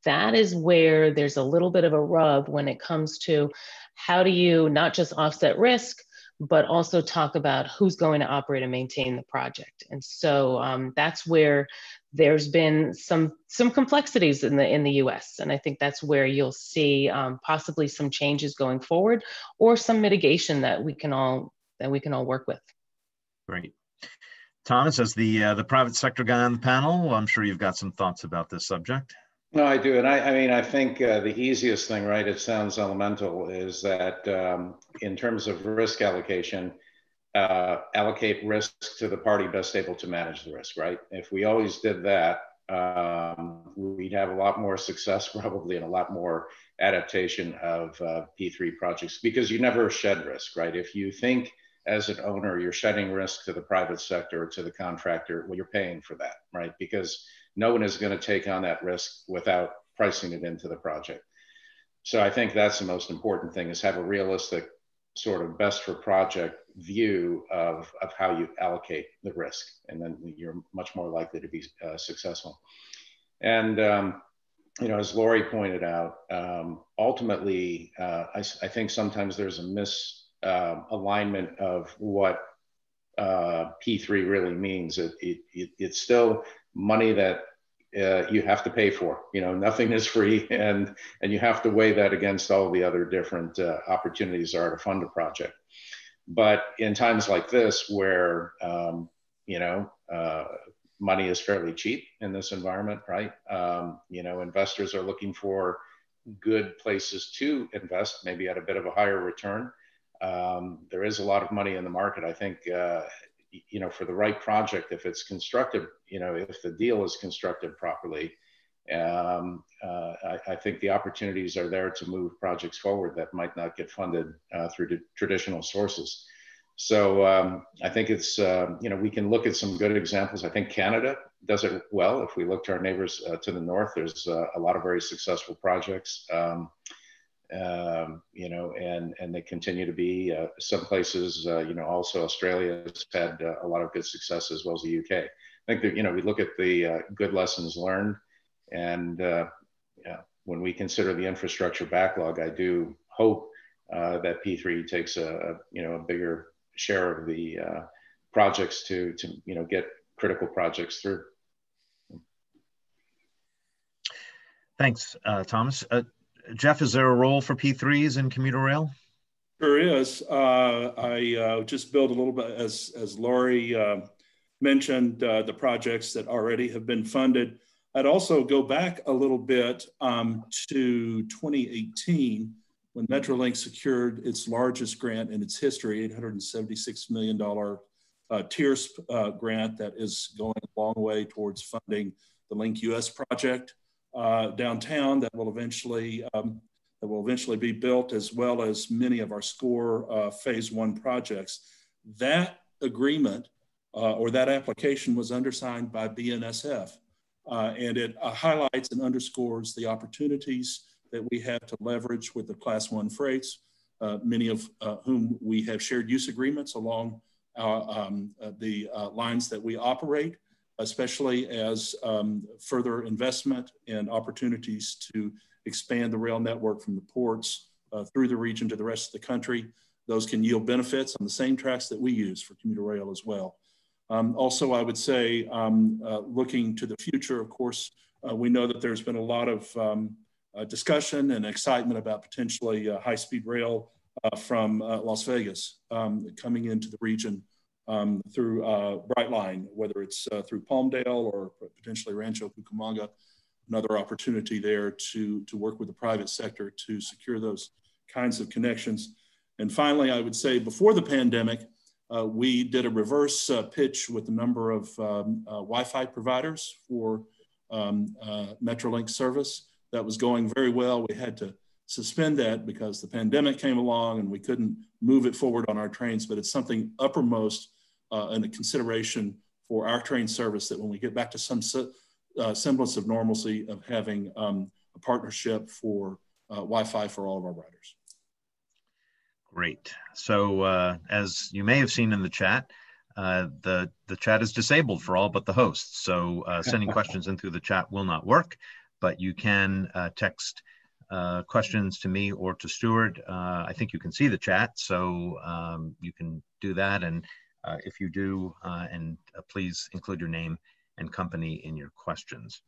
that is where there's a little bit of a rub when it comes to how do you not just offset risk, but also talk about who's going to operate and maintain the project. And so that's where there's been some complexities in the US. And I think that's where you'll see possibly some changes going forward, or some mitigation that we can all work with. Great. Thomas, as the private sector guy on the panel, I'm sure you've got some thoughts about this subject. No, I do. And I mean, I think the easiest thing, right, it sounds elemental, is that in terms of risk allocation, allocate risk to the party best able to manage the risk, right? If we always did that, we'd have a lot more success probably, and a lot more adaptation of P3 projects, because you never shed risk, right? If you think as an owner, you're shedding risk to the private sector or to the contractor, well, you're paying for that, right? Because no one is going to take on that risk without pricing it into the project. So I think that's the most important thing, is have a realistic sort of best for project view of how you allocate the risk, and then you're much more likely to be successful. And you know, as Laurie pointed out, ultimately, I think sometimes there's a misalignment of what P3 really means. It's still money that you have to pay for. You know, nothing is free, and you have to weigh that against all the other different opportunities there are to fund a project. But in times like this, where you know, money is fairly cheap in this environment, right? You know, investors are looking for good places to invest, maybe at a bit of a higher return. There is a lot of money in the market. I think you know, for the right project, if it's constructed, you know, if the deal is constructed properly, I think the opportunities are there to move projects forward that might not get funded through traditional sources. So I think it's, you know, we can look at some good examples. I think Canada does it well. If we look to our neighbors to the north, there's a lot of very successful projects. You know, and they continue to be some places, you know, also Australia has had a lot of good success, as well as the UK. I think that, you know, we look at the good lessons learned, and yeah, when we consider the infrastructure backlog, I do hope that P3 takes you know, a bigger share of the projects to, you know, get critical projects through. Thanks, Thomas. Jeff, is there a role for P3s in commuter rail? There is. I just build a little bit, as Laurie mentioned, the projects that already have been funded. I'd also go back a little bit to 2018, when Metrolink secured its largest grant in its history, $876 million TIERS grant that is going a long way towards funding the Link US project downtown that will eventually be built, as well as many of our SCORE phase 1 projects. That agreement or that application was undersigned by BNSF, and it highlights and underscores the opportunities that we have to leverage with the Class 1 freights many of whom we have shared use agreements along the lines that we operate, especially as further investment and opportunities to expand the rail network from the ports through the region to the rest of the country. Those can yield benefits on the same tracks that we use for commuter rail as well. Also, I would say, looking to the future, of course, we know that there's been a lot of discussion and excitement about potentially high-speed rail from Las Vegas coming into the region through Brightline, whether it's through Palmdale or potentially Rancho Cucamonga, another opportunity there to work with the private sector to secure those kinds of connections. And finally, I would say before the pandemic, we did a reverse pitch with a number of Wi-Fi providers for Metrolink service. That was going very well. We had to suspend that because the pandemic came along and we couldn't move it forward on our trains, but it's something uppermost in the consideration for our train service, that when we get back to some semblance of normalcy, of having a partnership for Wi-Fi for all of our riders. Great. So as you may have seen in the chat, the chat is disabled for all but the hosts. So sending questions in through the chat will not work, but you can text questions to me or to Stuart. I think you can see the chat, so you can do that. And if you do, please include your name and company in your questions.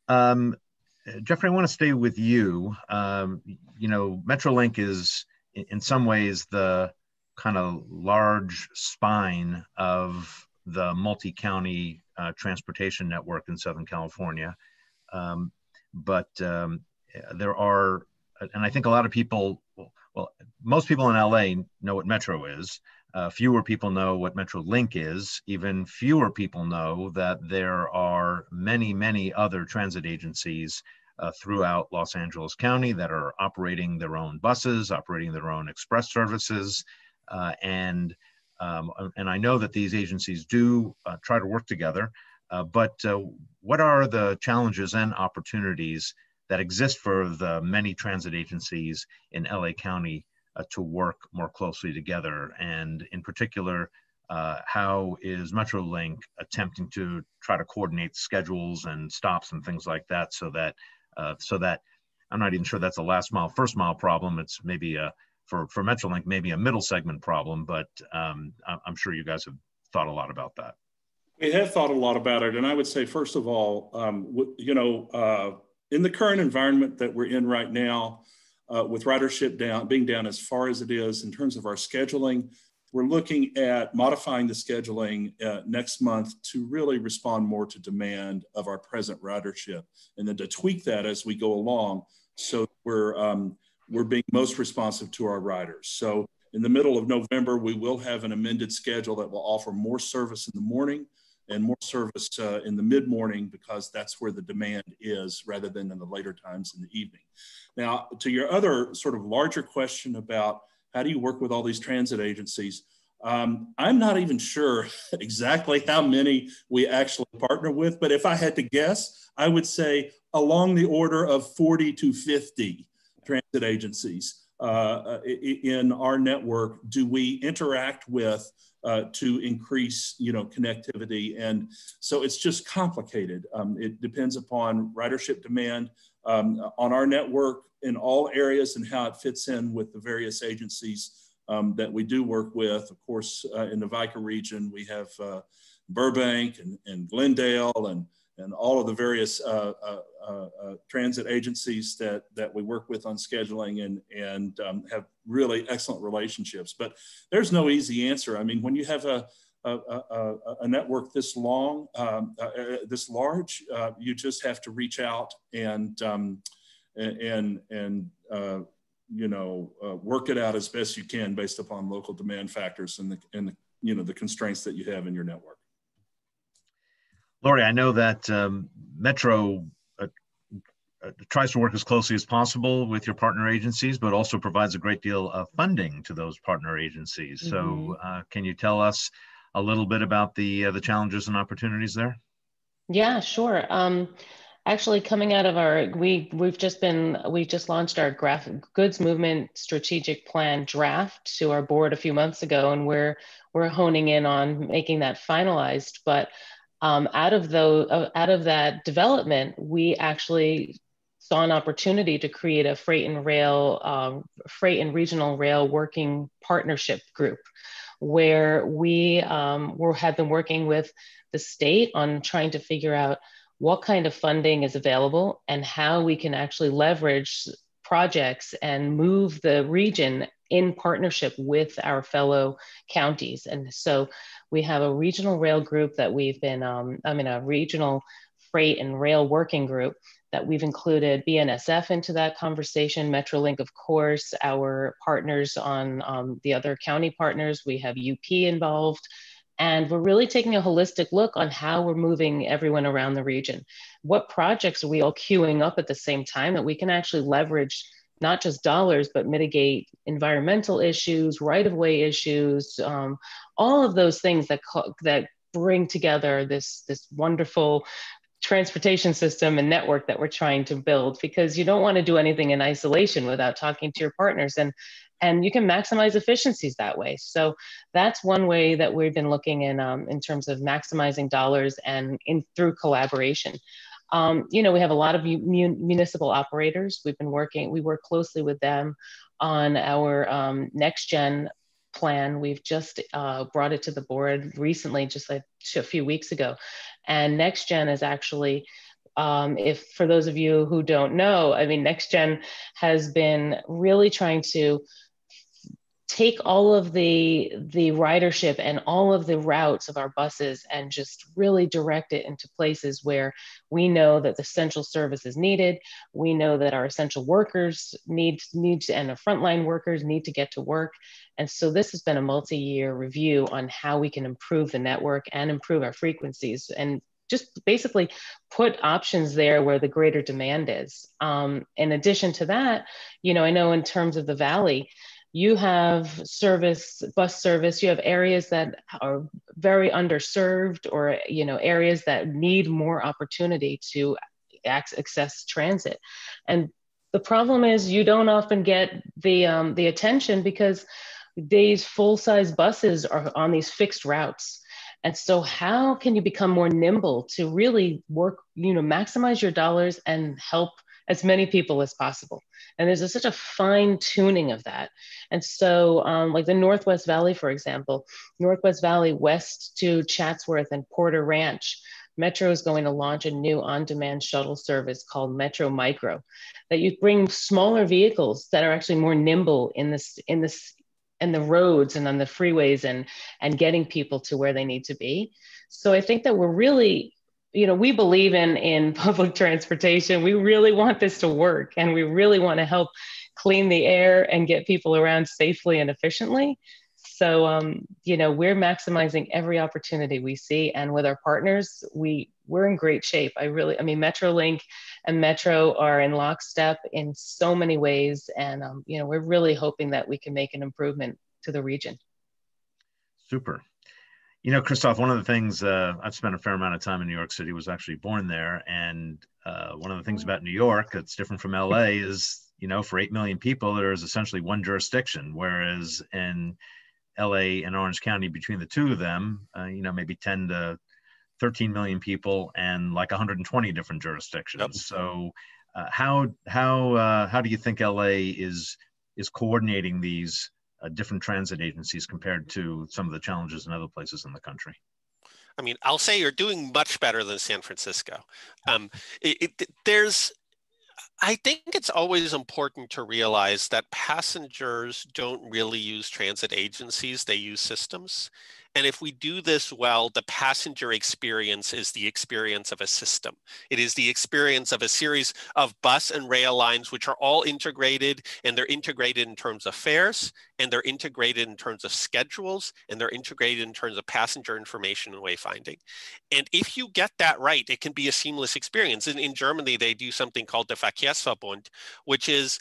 Jeffrey, I want to stay with you. You know, Metrolink is in some ways the kind of large spine of the multi-county transportation network in Southern California. But there are, and I think a lot of people, well, most people in LA know what Metro is. Fewer people know what Metrolink is. Even fewer people know that there are many, many other transit agencies throughout Los Angeles County that are operating their own buses, operating their own express services. And I know that these agencies do try to work together. But what are the challenges and opportunities that exist for the many transit agencies in LA County to work more closely together? And in particular, how is Metrolink attempting to try to coordinate schedules and stops and things like that, so that I'm not even sure that's a last mile, first mile problem. It's maybe for Metrolink, maybe a middle segment problem, but I'm sure you guys have thought a lot about that. We have thought a lot about it. And I would say, first of all, you know, in the current environment that we're in right now, with ridership being down as far as it is in terms of our scheduling, we're looking at modifying the scheduling next month to really respond more to demand of our present ridership, and then to tweak that as we go along, so we're being most responsive to our riders. So in the middle of November, we will have an amended schedule that will offer more service in the morning and more service in the mid-morning, because that's where the demand is, rather than in the later times in the evening. Now, to your other sort of larger question about how do you work with all these transit agencies, I'm not even sure exactly how many we actually partner with, but if I had to guess, I would say along the order of 40 to 50 transit agencies in our network do we interact with to increase, you know, connectivity. And so it's just complicated. It depends upon ridership demand on our network in all areas and how it fits in with the various agencies that we do work with. Of course, in the VICA region, we have Burbank and Glendale and all of the various transit agencies that we work with on scheduling and have really excellent relationships. But there's no easy answer. I mean, when you have a network this long, this large, you just have to reach out and you know, work it out as best you can based upon local demand factors and the you know, the constraints that you have in your network. Laurie, I know that Metro tries to work as closely as possible with your partner agencies, but also provides a great deal of funding to those partner agencies. Mm-hmm. So can you tell us a little bit about the challenges and opportunities there? Yeah, sure. Actually, coming out of our, we just launched our goods movement strategic plan draft to our board a few months ago, and we're honing in on making that finalized. But out of that development, we actually saw an opportunity to create a freight and regional rail working partnership group, where we have been working with the state on trying to figure out what kind of funding is available and how we can actually leverage projects and move the region in partnership with our fellow counties. And so we have a regional rail group that we've been, a regional freight and rail working group that we've included BNSF into that conversation, Metrolink, of course, our partners on the other county partners, we have UP involved. And we're really taking a holistic look on how we're moving everyone around the region. What projects are we all queuing up at the same time that we can actually leverage not just dollars, but mitigate environmental issues, right-of-way issues, all of those things that bring together this wonderful transportation system and network that we're trying to build, because you don't want to do anything in isolation without talking to your partners, and you can maximize efficiencies that way. So that's one way that we've been looking in terms of maximizing dollars and through collaboration. We have a lot of municipal operators. We work closely with them on our next gen plan. We've just brought it to the board recently, just like a few weeks ago. And next gen is actually, if for those of you who don't know, I mean, next gen has been really trying to take all of the ridership and all of the routes of our buses and just really direct it into places where we know that the essential service is needed. We know that our essential workers need and the frontline workers need to get to work. And so this has been a multi-year review on how we can improve the network and improve our frequencies and just basically put options there where the greater demand is. In addition to that, I know in terms of the Valley, you have bus service, you have areas that are very underserved or, areas that need more opportunity to access transit. And the problem is you don't often get the attention because these full-size buses are on these fixed routes. And so how can you become more nimble to really work, maximize your dollars and help as many people as possible? And there's such a fine tuning of that. And so like the Northwest Valley, for example, Northwest Valley west to Chatsworth and Porter Ranch, Metro is going to launch a new on-demand shuttle service called Metro Micro, that you bring smaller vehicles that are actually more nimble in the roads and on the freeways and getting people to where they need to be. So I think that we're really, we believe in public transportation. We really want this to work, and we really want to help clean the air and get people around safely and efficiently. So, we're maximizing every opportunity we see. And with our partners, we're in great shape. Metrolink and Metro are in lockstep in so many ways. And, we're really hoping that we can make an improvement to the region. Super. Christof, one of the things, I've spent a fair amount of time in New York City, was actually born there. And one of the things about New York that's different from LA is, for 8 million people, there is essentially one jurisdiction, whereas in LA and Orange County, between the two of them, maybe 10 to 13 million people and like 120 different jurisdictions. Yep. So how do you think LA is coordinating these different transit agencies compared to some of the challenges in other places in the country? I mean, I'll say you're doing much better than San Francisco. I think it's always important to realize that passengers don't really use transit agencies, they use systems. And if we do this well, the passenger experience is the experience of a system. It is the experience of a series of bus and rail lines, which are all integrated, and they're integrated in terms of fares, and they're integrated in terms of schedules, and they're integrated in terms of passenger information and wayfinding. And if you get that right, it can be a seamless experience. In Germany, they do something called the Verkehrsverbund, which is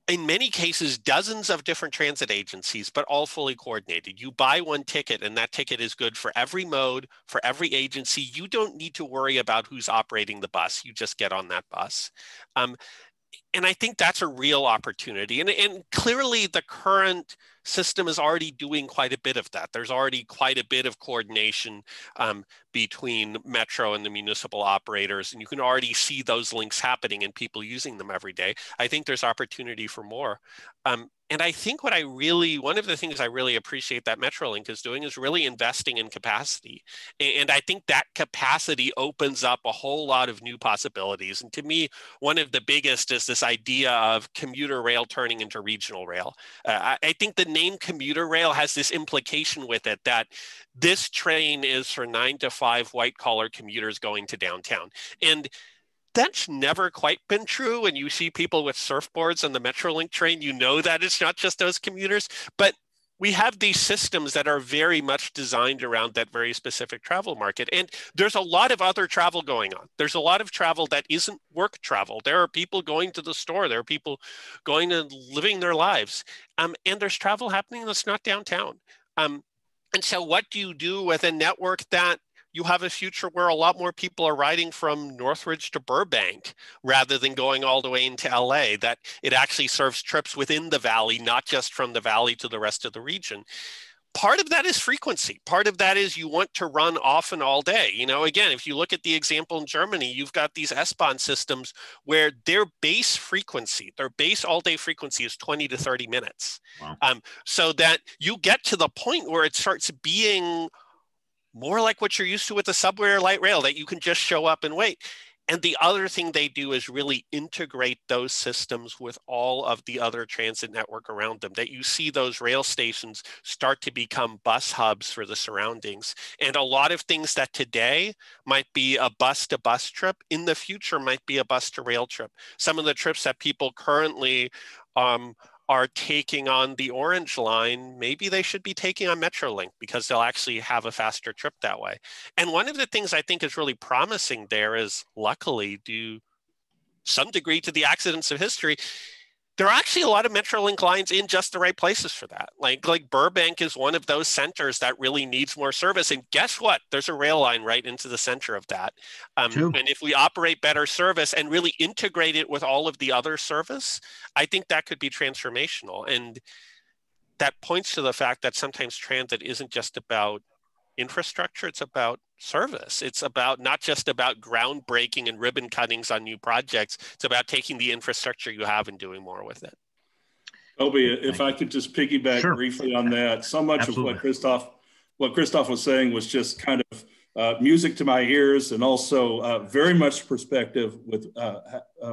in many cases, dozens of different transit agencies, but all fully coordinated. You buy one ticket and that ticket is good for every mode, for every agency. You don't need to worry about who's operating the bus. You just get on that bus. And I think that's a real opportunity. And clearly the current system is already doing quite a bit of that. There's already quite a bit of coordination between Metro and the municipal operators. And you can already see those links happening and people using them every day. I think there's opportunity for more. And I think one of the things I really appreciate that Metrolink is doing is really investing in capacity. And I think that capacity opens up a whole lot of new possibilities. And to me, one of the biggest is this idea of commuter rail turning into regional rail. I think the name commuter rail has this implication with it that this train is for 9 to 5 white collar commuters going to downtown. And that's never quite been true. And you see people with surfboards on the Metrolink train, you know that it's not just those commuters, but we have these systems that are very much designed around that very specific travel market. And there's a lot of other travel going on. There's a lot of travel that isn't work travel. There are people going to the store. There are people going and living their lives. And there's travel happening that's not downtown. And so what do you do with a network that you have a future where a lot more people are riding from Northridge to Burbank rather than going all the way into LA, that it actually serves trips within the valley, not just from the valley to the rest of the region. Part of that is frequency. Part of that is you want to run often all day. You know, again, if you look at the example in Germany, you've got these S-Bahn systems where their base frequency, their base all-day frequency is 20 to 30 minutes. Wow. So that you get to the point where it starts being more like what you're used to with the subway or light rail, that you can just show up and wait. And the other thing they do is really integrate those systems with all of the other transit network around them, that you see those rail stations start to become bus hubs for the surroundings. And a lot of things that today might be a bus to bus trip, in the future might be a bus to rail trip. Some of the trips that people currently are taking on the Orange Line, maybe they should be taking on Metrolink because they'll actually have a faster trip that way. And one of the things I think is really promising there is, luckily, due some degree to the accidents of history, there are actually a lot of Metrolink lines in just the right places for that. Like Burbank is one of those centers that really needs more service. And guess what? There's a rail line right into the center of that. And if we operate better service and really integrate it with all of the other service, I think that could be transformational. And that points to the fact that sometimes transit isn't just about infrastructure, it's about service. It's about not just about groundbreaking and ribbon cuttings on new projects. It's about taking the infrastructure you have and doing more with it. Coby, if I could just piggyback briefly on that. So much of what Christof was saying was just kind of music to my ears, and also very much perspective with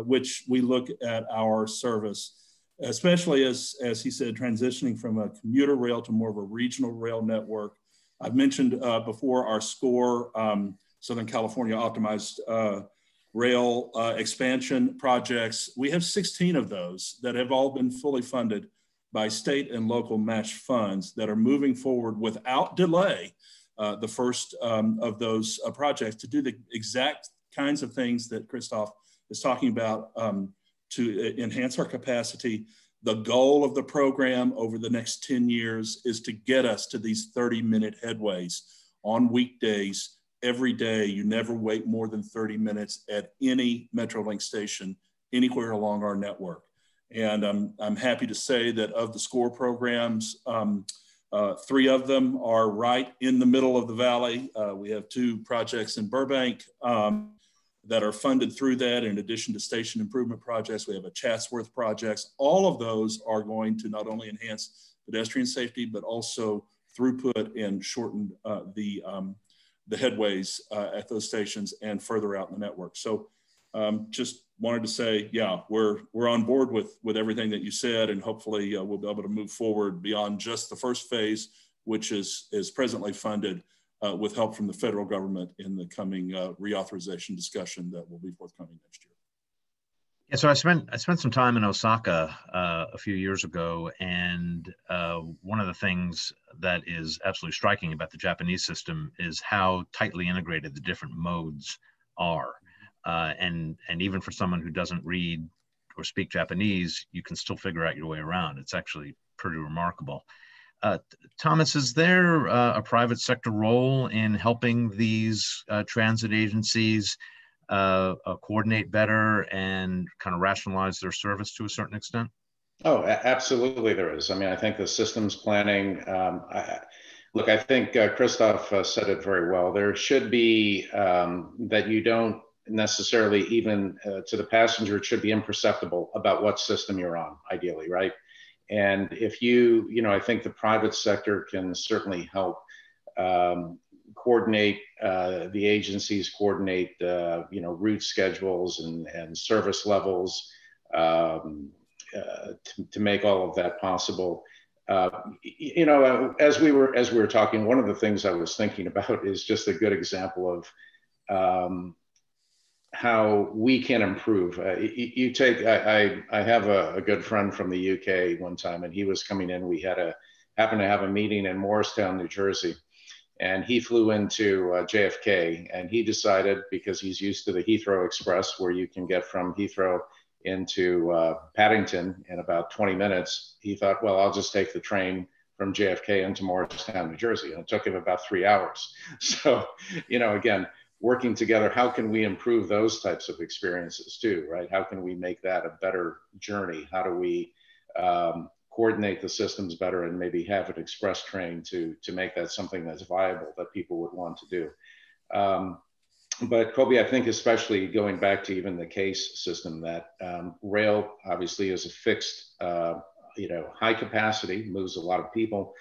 which we look at our service, especially as he said, transitioning from a commuter rail to more of a regional rail network. I've mentioned before our SCORE, Southern California Optimized Rail expansion projects. We have 16 of those that have all been fully funded by state and local match funds that are moving forward without delay, the first of those projects, to do the exact kinds of things that Christof is talking about to enhance our capacity. The goal of the program over the next 10 years is to get us to these 30-minute headways on weekdays every day. You never wait more than 30 minutes at any Metrolink station anywhere along our network. And I'm happy to say that of the SCORE programs, 3 of them are right in the middle of the valley. We have 2 projects in Burbank that are funded through that. In addition to station improvement projects, we have a Chatsworth projects. All of those are going to not only enhance pedestrian safety, but also throughput and shorten the headways at those stations and further out in the network. So just wanted to say, yeah, we're on board with everything that you said, and hopefully we'll be able to move forward beyond just the first phase, which is presently funded with help from the federal government in the coming reauthorization discussion that will be forthcoming next year. Yeah, so I spent some time in Osaka a few years ago, and one of the things that is absolutely striking about the Japanese system is how tightly integrated the different modes are, and even for someone who doesn't read or speak Japanese, you can still figure out your way around. It's actually pretty remarkable. Thomas, is there a private sector role in helping these transit agencies coordinate better and kind of rationalize their service to a certain extent? Oh, absolutely there is. I mean, I think the systems planning, look, I think Christof said it very well. There should be that you don't necessarily even to the passenger, it should be imperceptible about what system you're on, ideally, right? And if I think the private sector can certainly help coordinate the agencies, coordinate, route schedules and service levels to make all of that possible. As we were talking, one of the things I was thinking about is just a good example of how we can improve. I have a good friend from the UK one time, and he was coming in. We happened to have a meeting in Morristown, New Jersey, and he flew into JFK, and he decided, because he's used to the Heathrow Express, where you can get from Heathrow into Paddington in about 20 minutes, he thought, well, I'll just take the train from JFK into Morristown, New Jersey. And it took him about 3 hours. So, again, working together, how can we improve those types of experiences too, right? How can we make that a better journey? How do we coordinate the systems better and maybe have an express train to make that something that's viable that people would want to do? But Coby, I think especially going back to even the case system, that rail obviously is a fixed, high capacity, moves a lot of people.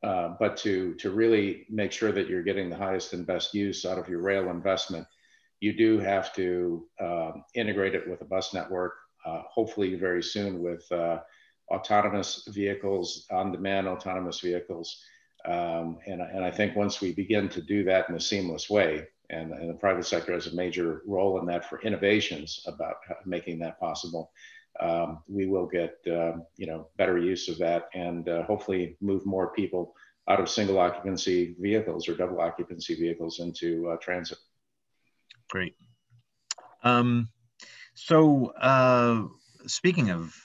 But to really make sure that you're getting the highest and best use out of your rail investment, you do have to integrate it with a bus network, hopefully very soon with autonomous vehicles, on-demand autonomous vehicles. And I think once we begin to do that in a seamless way, and the private sector has a major role in that for innovations about making that possible, we will get better use of that, and hopefully move more people out of single occupancy vehicles or double occupancy vehicles into transit. Great. So speaking of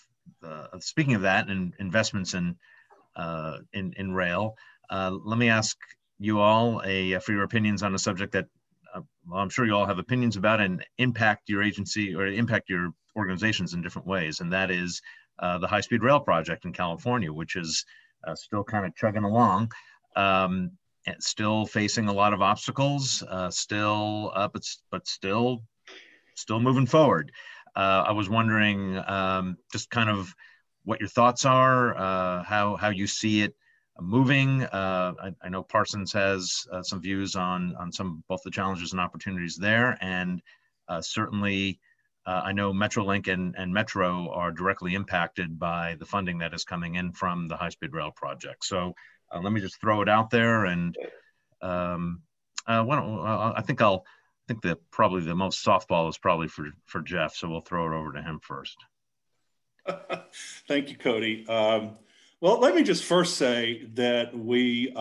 that and investments in rail, let me ask you all for your opinions on a subject that I'm sure you all have opinions about and impact your agency or impact your organizations in different ways, and that is the high-speed rail project in California, which is still kind of chugging along, and still facing a lot of obstacles, but still moving forward. I was wondering just kind of what your thoughts are, how you see it moving. I know Parsons has some views on both the challenges and opportunities there, and certainly I know Metrolink and Metro are directly impacted by the funding that is coming in from the high-speed rail project. So let me just throw it out there, and I think that probably the most softball is probably for Jeff, so we'll throw it over to him first. Thank you, Cody. Well, let me just first say that we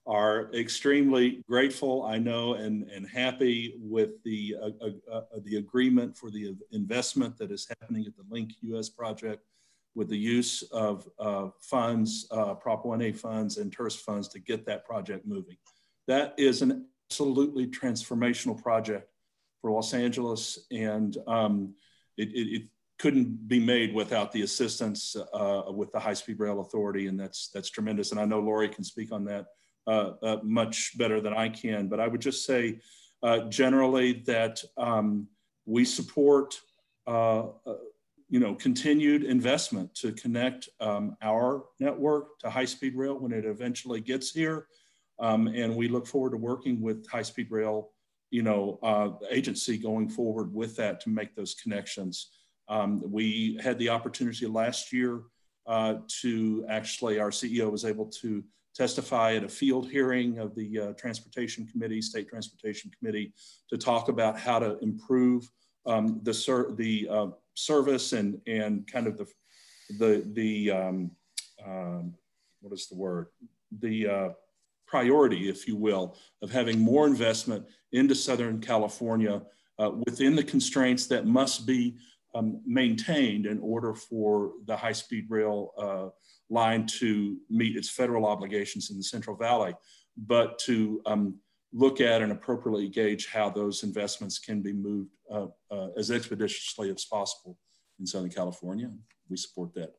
are extremely grateful, I know, and happy with the agreement for the investment that is happening at the Link US project, with the use of funds, Prop 1A funds and TIRST funds to get that project moving. That is an absolutely transformational project for Los Angeles, and it couldn't be made without the assistance with the High-Speed Rail Authority, and that's tremendous. And I know Laurie can speak on that much better than I can, but I would just say generally that we support continued investment to connect our network to high-speed rail when it eventually gets here, and we look forward to working with high-speed rail agency going forward with that to make those connections. We had the opportunity last year to actually, our CEO was able to testify at a field hearing of the Transportation Committee, State Transportation Committee, to talk about how to improve the service and kind of the priority, if you will, of having more investment into Southern California within the constraints that must be maintained in order for the high-speed rail line to meet its federal obligations in the Central Valley, but to look at and appropriately gauge how those investments can be moved as expeditiously as possible in Southern California. We support that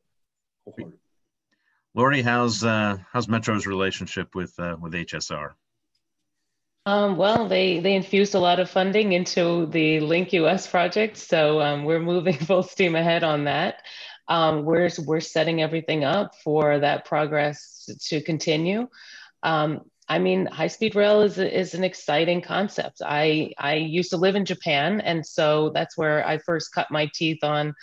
wholeheartedly. Laurie, how's Metro's relationship with HSR? Well, they infused a lot of funding into the Link US project, so we're moving full steam ahead on that. We're setting everything up for that progress to continue. I mean, high-speed rail is an exciting concept. I used to live in Japan, and so that's where I first cut my teeth on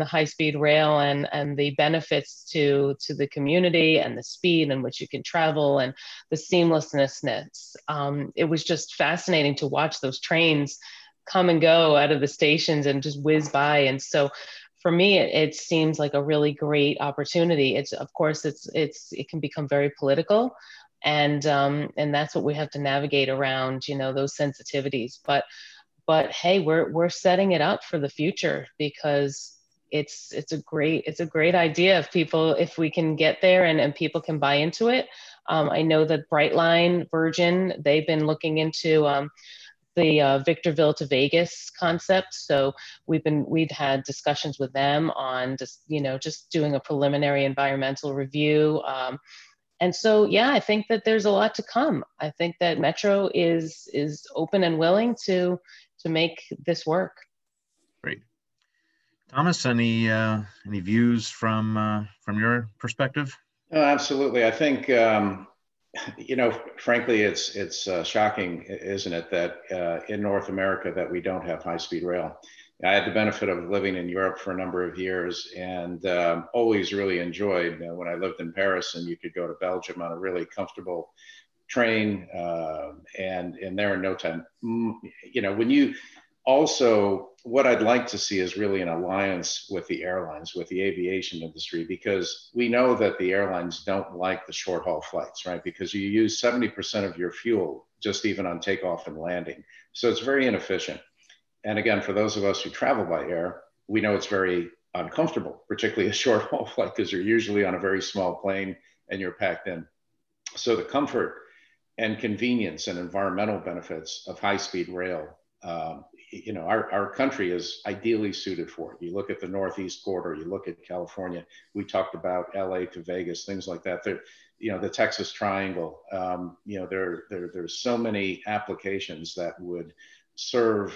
high-speed rail and the benefits to the community and the speed in which you can travel and the seamlessness. It was just fascinating to watch those trains come and go out of the stations and just whiz by. And so for me, it seems like a really great opportunity. Of course, it can become very political. And that's what we have to navigate around, you know, those sensitivities. But hey, we're setting it up for the future because it's a great idea if we can get there and people can buy into it. I know that Brightline, Virgin, they've been looking into the Victorville to Vegas concept. So we'd had discussions with them on just doing a preliminary environmental review. And so, yeah, I think that there's a lot to come. I think that Metro is open and willing to make this work. Great. Thomas, any views from your perspective? Oh, absolutely. I think, frankly, it's shocking, isn't it, that in North America that we don't have high-speed rail. I had the benefit of living in Europe for a number of years and always really enjoyed when I lived in Paris and you could go to Belgium on a really comfortable train and there in no time. What I'd like to see is really an alliance with the airlines, with the aviation industry, because we know that the airlines don't like the short haul flights, right? Because you use 70% of your fuel just even on takeoff and landing. So it's very inefficient. And again, for those of us who travel by air, we know it's very uncomfortable, particularly a short haul flight, because you're usually on a very small plane and you're packed in. So the comfort and convenience and environmental benefits of high-speed rail, our country is ideally suited for it. You look at the Northeast corridor, you look at California, we talked about LA to Vegas, things like that. The Texas Triangle, there's so many applications that would serve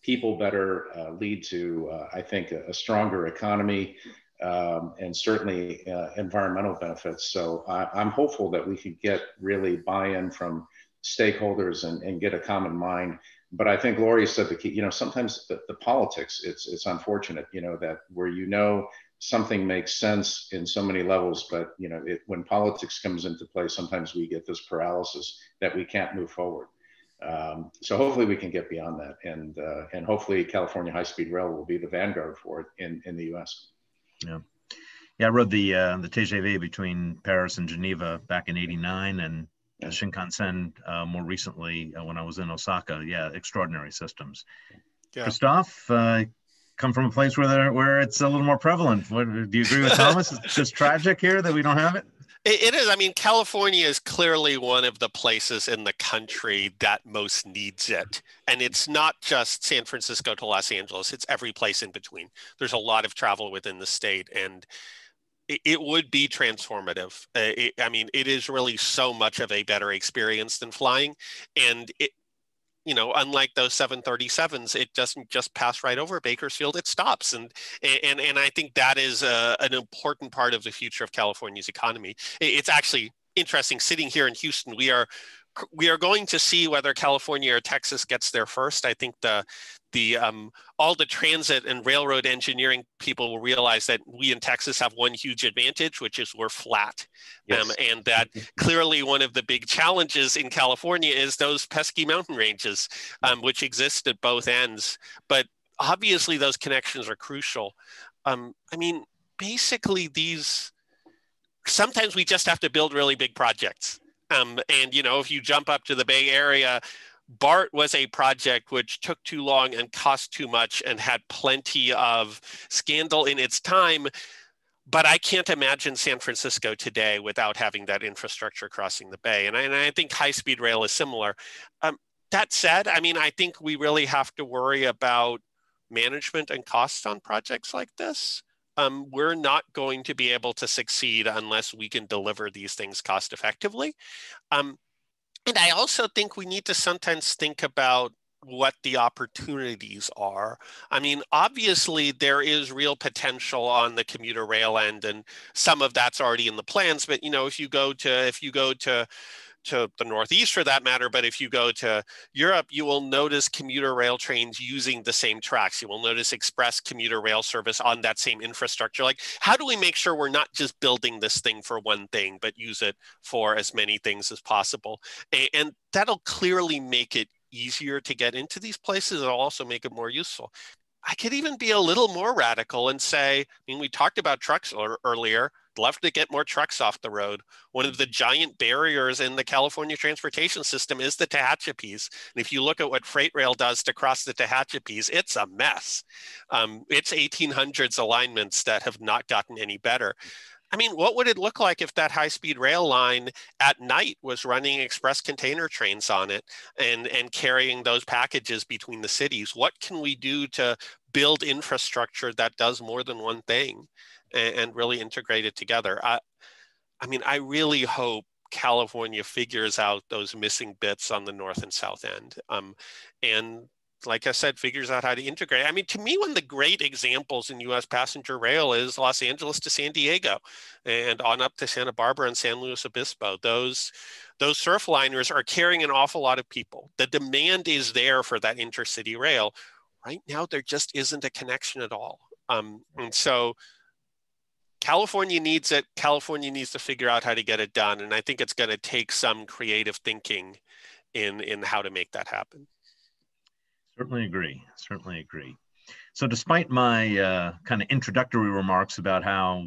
people better, lead to, I think, a stronger economy and certainly environmental benefits. So I'm hopeful that we could get really buy-in from stakeholders and get a common mind. But I think Laurie said the key, sometimes the politics, it's unfortunate, that where something makes sense in so many levels, but when politics comes into play, sometimes we get this paralysis that we can't move forward. So hopefully we can get beyond that, and hopefully California high-speed rail will be the vanguard for it in the U.S. Yeah, I rode the TGV between Paris and Geneva back in '89, and Shinkansen more recently when I was in Osaka. Yeah, extraordinary systems. Yeah. Christof, come from a place where it's a little more prevalent. Do you agree with Thomas? It's just tragic here that we don't have it. It is. I mean, California is clearly one of the places in the country that most needs it. And it's not just San Francisco to Los Angeles. It's every place in between. There's a lot of travel within the state, and it would be transformative. It is really so much of a better experience than flying. And unlike those 737s, it doesn't just pass right over Bakersfield, it stops. And I think that is an important part of the future of California's economy. It's actually interesting sitting here in Houston. We are going to see whether California or Texas gets there first. I think all the transit and railroad engineering people will realize that we in Texas have one huge advantage, which is we're flat. Yes. And that clearly one of the big challenges in California is those pesky mountain ranges, which exist at both ends. But obviously those connections are crucial. Basically sometimes we just have to build really big projects. If you jump up to the Bay Area, BART was a project which took too long and cost too much and had plenty of scandal in its time. But I can't imagine San Francisco today without having that infrastructure crossing the bay. And I think high-speed rail is similar. That said, I mean, I think we really have to worry about management and costs on projects like this. We're not going to be able to succeed unless we can deliver these things cost effectively. And I also think we need to sometimes think about what the opportunities are. I mean, obviously there is real potential on the commuter rail end, and some of that's already in the plans. But you know, if you go to the Northeast for that matter, but if you go to Europe, you will notice commuter rail trains using the same tracks. You will notice express commuter rail service on that same infrastructure. Like, how do we make sure we're not just building this thing for one thing, but use it for as many things as possible? And that'll clearly make it easier to get into these places. It'll also make it more useful. I could even be a little more radical and say, I mean, we talked about trucks earlier. Love to get more trucks off the road. One of the giant barriers in the California transportation system is the Tehachapis. And if you look at what freight rail does to cross the Tehachapis, it's a mess. It's 1800s alignments that have not gotten any better. I mean, what would it look like if that high-speed rail line at night was running express container trains on it and carrying those packages between the cities? What can we do to build infrastructure that does more than one thing and really integrate it together? I mean, I really hope California figures out those missing bits on the north and south end. And like I said, figures out how to integrate. I mean, to me, one of the great examples in US passenger rail is Los Angeles to San Diego and on up to Santa Barbara and San Luis Obispo. Those surf liners are carrying an awful lot of people. The demand is there for that intercity rail. Right now, there just isn't a connection at all. And so California needs it. California needs to figure out how to get it done. And I think it's going to take some creative thinking in how to make that happen. Certainly agree. So despite my kind of introductory remarks about how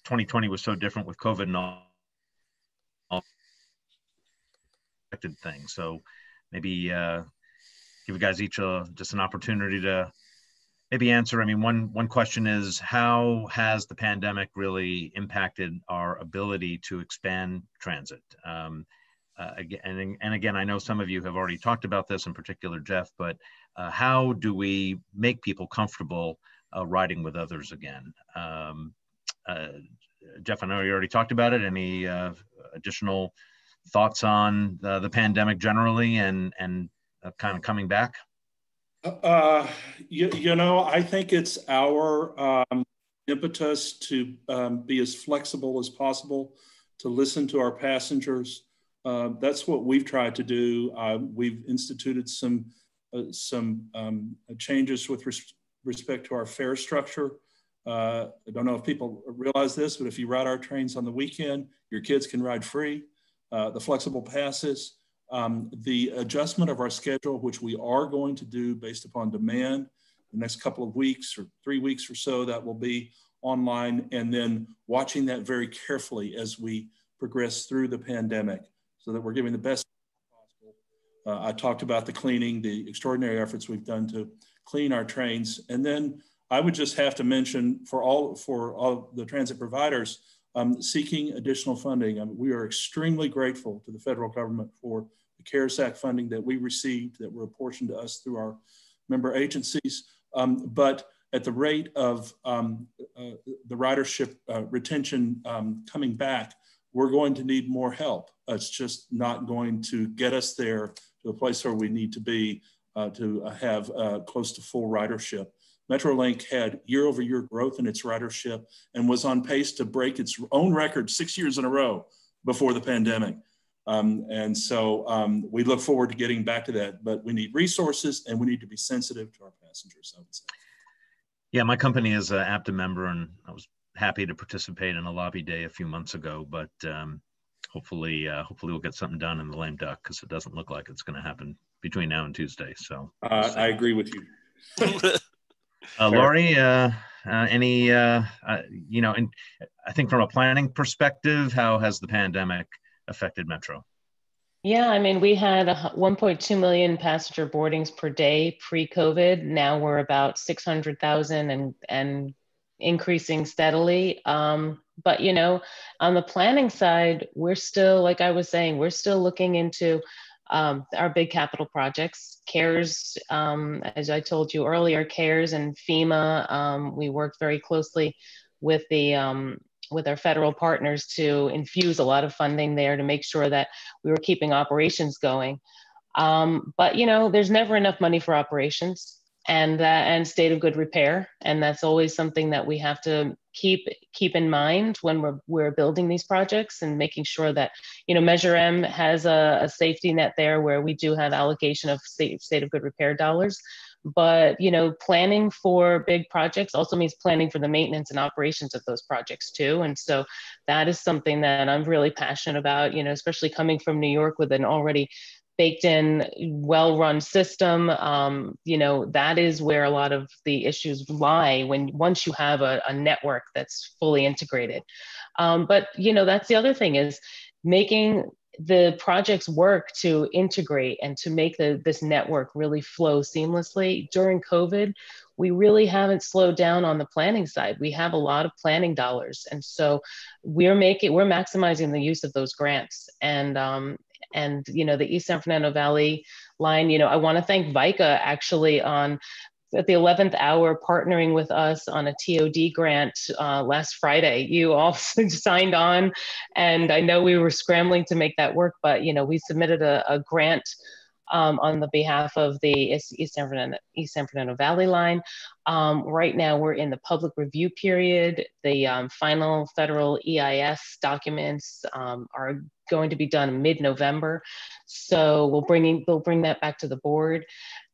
2020 was so different with COVID and all things, so maybe give you guys each just an opportunity to maybe answer. I mean, one question is, how has the pandemic really impacted our ability to expand transit? Again, I know some of you have already talked about this, in particular, Jeff, but how do we make people comfortable riding with others again? Jeff, I know you already talked about it. Any additional thoughts on the pandemic generally and kind of coming back? You know, I think it's our impetus to be as flexible as possible, to listen to our passengers. That's what we've tried to do. We've instituted some changes with respect to our fare structure. I don't know if people realize this, but if you ride our trains on the weekend, your kids can ride free. The flexible passes, the adjustment of our schedule, which we are going to do based upon demand the next couple of weeks or 3 weeks or so, that will be online, and then watching that very carefully as we progress through the pandemic, so that we're giving the best possible. I talked about the cleaning, the extraordinary efforts we've done to clean our trains. And then I would just have to mention for all the transit providers seeking additional funding. I mean, we are extremely grateful to the federal government for the CARES Act funding that we received, that were apportioned to us through our member agencies. But at the rate of the ridership retention coming back, we're going to need more help. It's just not going to get us there to a place where we need to be to have close to full ridership. Metrolink had year-over-year growth in its ridership and was on pace to break its own record 6 years in a row before the pandemic. And so we look forward to getting back to that, but we need resources and we need to be sensitive to our passengers, I would say. Yeah, my company is an APTA member, and I was happy to participate in a lobby day a few months ago, but hopefully we'll get something done in the lame duck, because it doesn't look like it's going to happen between now and Tuesday. So I agree with you. Laurie, any, you know, and I think from a planning perspective, how has the pandemic affected Metro? Yeah, I mean, we had 1.2 million passenger boardings per day pre-COVID. Now we're about 600,000 and increasing steadily. But you know, on the planning side, we're still, like I was saying, we're still looking into our big capital projects. CARES, as I told you earlier, CARES and FEMA. We worked very closely with the with our federal partners to infuse a lot of funding there to make sure that we were keeping operations going. But you know, there's never enough money for operations and state of good repair, and that's always something that we have to keep in mind when we're building these projects and making sure that, you know, Measure M has a safety net there where we do have allocation of state of good repair dollars. But you know, planning for big projects also means planning for the maintenance and operations of those projects too. And so that is something that I'm really passionate about, you know, especially coming from New York with an already baked in, well-run system. You know, that is where a lot of the issues lie once you have a network that's fully integrated. But you know, that's the other thing, is making the projects work to integrate and to make this network really flow seamlessly. During COVID, we really haven't slowed down on the planning side. We have a lot of planning dollars, and so we're maximizing the use of those grants. And you know, the East San Fernando Valley line, you know, I want to thank VICA actually on at the 11th hour partnering with us on a TOD grant last Friday. You all signed on, and I know we were scrambling to make that work, but you know, we submitted a grant on the behalf of the East San Fernando Valley line. Right now we're in the public review period. The final federal EIS documents are going to be done mid-November. So we'll bring that back to the board.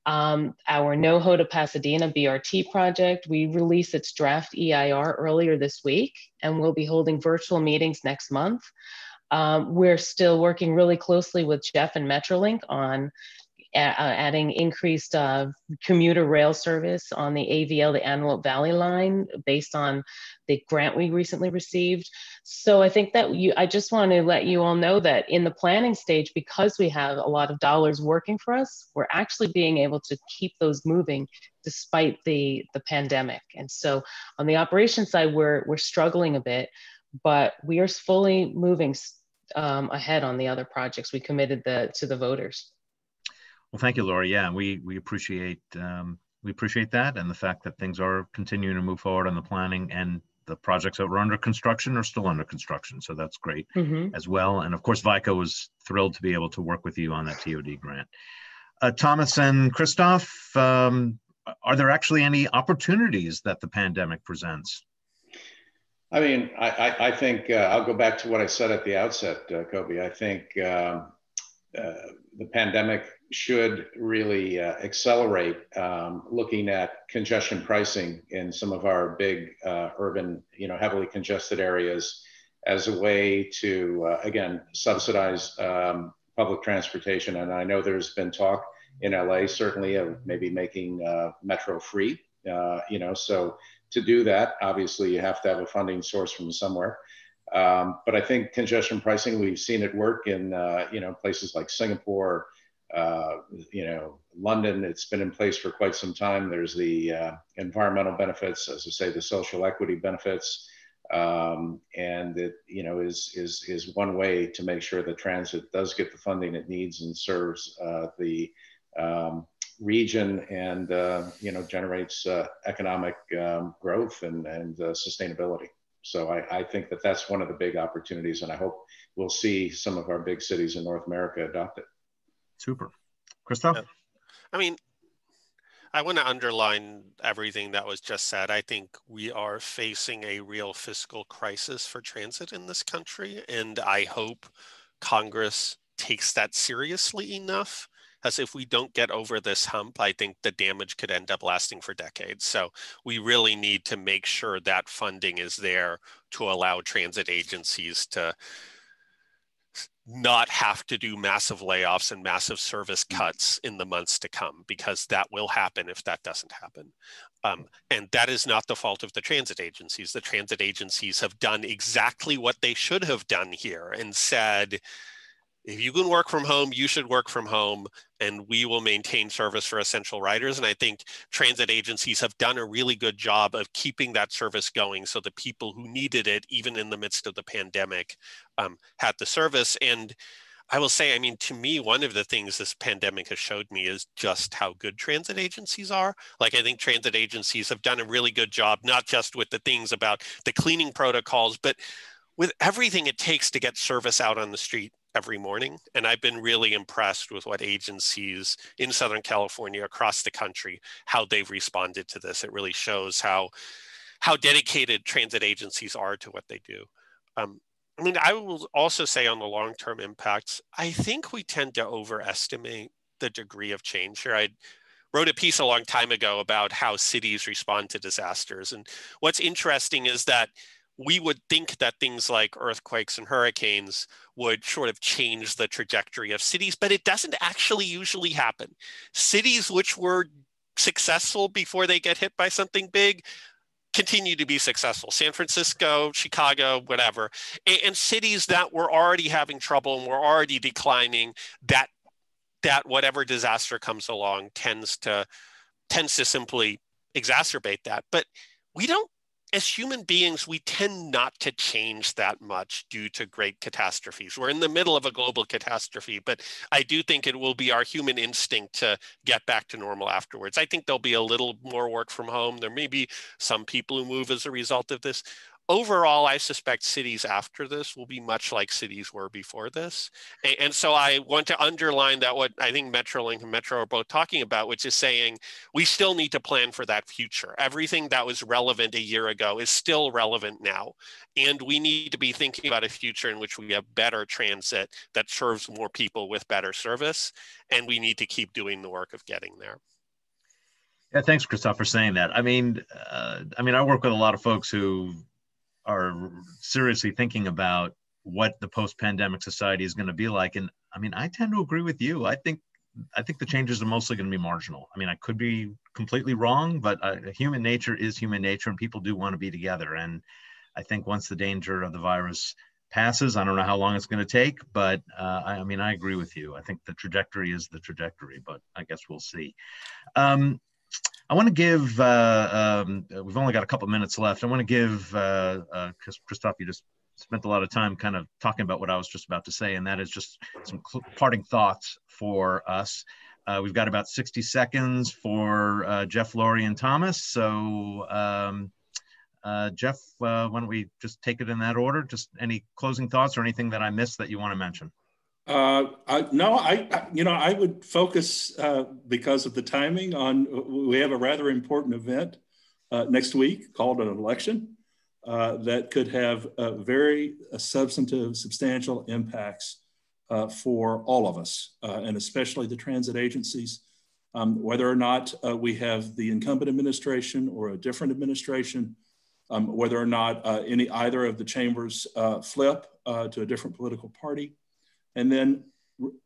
Our NoHo to Pasadena BRT project, we released its draft EIR earlier this week, and we'll be holding virtual meetings next month. We're still working really closely with Jeff and Metrolink on adding increased commuter rail service on the AVL, the Antelope Valley line, based on the grant we recently received. So I think that I just want to let you all know that in the planning stage, because we have a lot of dollars working for us, we're actually being able to keep those moving despite the pandemic. And so on the operations side, we're struggling a bit, but we are fully moving ahead on the other projects we committed to the voters. Well, thank you, Laurie. Yeah, we appreciate that, and the fact that things are continuing to move forward on the planning, and the projects that were under construction are still under construction. So that's great as well. And of course, VICA was thrilled to be able to work with you on that TOD grant. Thomas and Christof, are there actually any opportunities that the pandemic presents? I mean, I think I'll go back to what I said at the outset, Coby. I think the pandemic should really accelerate looking at congestion pricing in some of our big urban, you know, heavily congested areas as a way to, again, subsidize public transportation. And I know there's been talk in LA, certainly, of maybe making Metro free, you know, so to do that, obviously, you have to have a funding source from somewhere. But I think congestion pricing, we've seen it work in, you know, places like Singapore, you know, London. It's been in place for quite some time. There's the environmental benefits, as I say, the social equity benefits, and it, you know, is one way to make sure that transit does get the funding it needs and serves the region, and you know, generates economic growth and sustainability. So I think that that's one of the big opportunities, and I hope we'll see some of our big cities in North America adopt it. Super. Christof? Yeah. I mean, I want to underline everything that was just said. I think we are facing a real fiscal crisis for transit in this country, and I hope Congress takes that seriously enough, as if we don't get over this hump, I think the damage could end up lasting for decades. So we really need to make sure that funding is there to allow transit agencies to not have to do massive layoffs and massive service cuts in the months to come, because that will happen if that doesn't happen. And that is not the fault of the transit agencies. The transit agencies have done exactly what they should have done here and said, if you can work from home, you should work from home, and we will maintain service for essential riders. And I think transit agencies have done a really good job of keeping that service going so the people who needed it, even in the midst of the pandemic, had the service. And I will say, I mean, to me, one of the things this pandemic has showed me is just how good transit agencies are. Like, I think transit agencies have done a really good job, not just with the things about the cleaning protocols, but with everything it takes to get service out on the street every morning. And I've been really impressed with what agencies in Southern California, across the country, how they've responded to this. It really shows how dedicated transit agencies are to what they do. I mean, I will also say on the long-term impacts, I think we tend to overestimate the degree of change here. I wrote a piece a long time ago about how cities respond to disasters. And what's interesting is that we would think that things like earthquakes and hurricanes would sort of change the trajectory of cities, but it doesn't actually usually happen. Cities which were successful before they get hit by something big continue to be successful. San Francisco, Chicago, whatever. And cities that were already having trouble and were already declining, that whatever disaster comes along tends to simply exacerbate that. But we don't, as human beings, we tend not to change that much due to great catastrophes. We're in the middle of a global catastrophe, but I do think it will be our human instinct to get back to normal afterwards. I think there'll be a little more work from home. There may be some people who move as a result of this. Overall, I suspect cities after this will be much like cities were before this. And so I want to underline that what I think Metrolink and Metro are both talking about, which is saying we still need to plan for that future. Everything that was relevant a year ago is still relevant now. And we need to be thinking about a future in which we have better transit that serves more people with better service. And we need to keep doing the work of getting there. Yeah, thanks, Christof, for saying that. I mean, I work with a lot of folks who are seriously thinking about what the post-pandemic society is going to be like. And I mean, I tend to agree with you. I think the changes are mostly going to be marginal. I mean, I could be completely wrong, but human nature is human nature, and people do want to be together. And I think once the danger of the virus passes, I don't know how long it's going to take, but I mean, I agree with you. I think the trajectory is the trajectory, but I guess we'll see. I want to give, we've only got a couple minutes left. I want to give, Christof, you just spent a lot of time kind of talking about what I was just about to say, and that is just some parting thoughts for us. We've got about 60 seconds for Jeff, Laurie, and Thomas. So Jeff, why don't we just take it in that order? Just any closing thoughts or anything that I missed that you want to mention? I would focus because of the timing on, we have a rather important event next week called an election that could have very substantive, substantial impacts for all of us, and especially the transit agencies. Whether or not we have the incumbent administration or a different administration, whether or not either of the chambers flip to a different political party. And then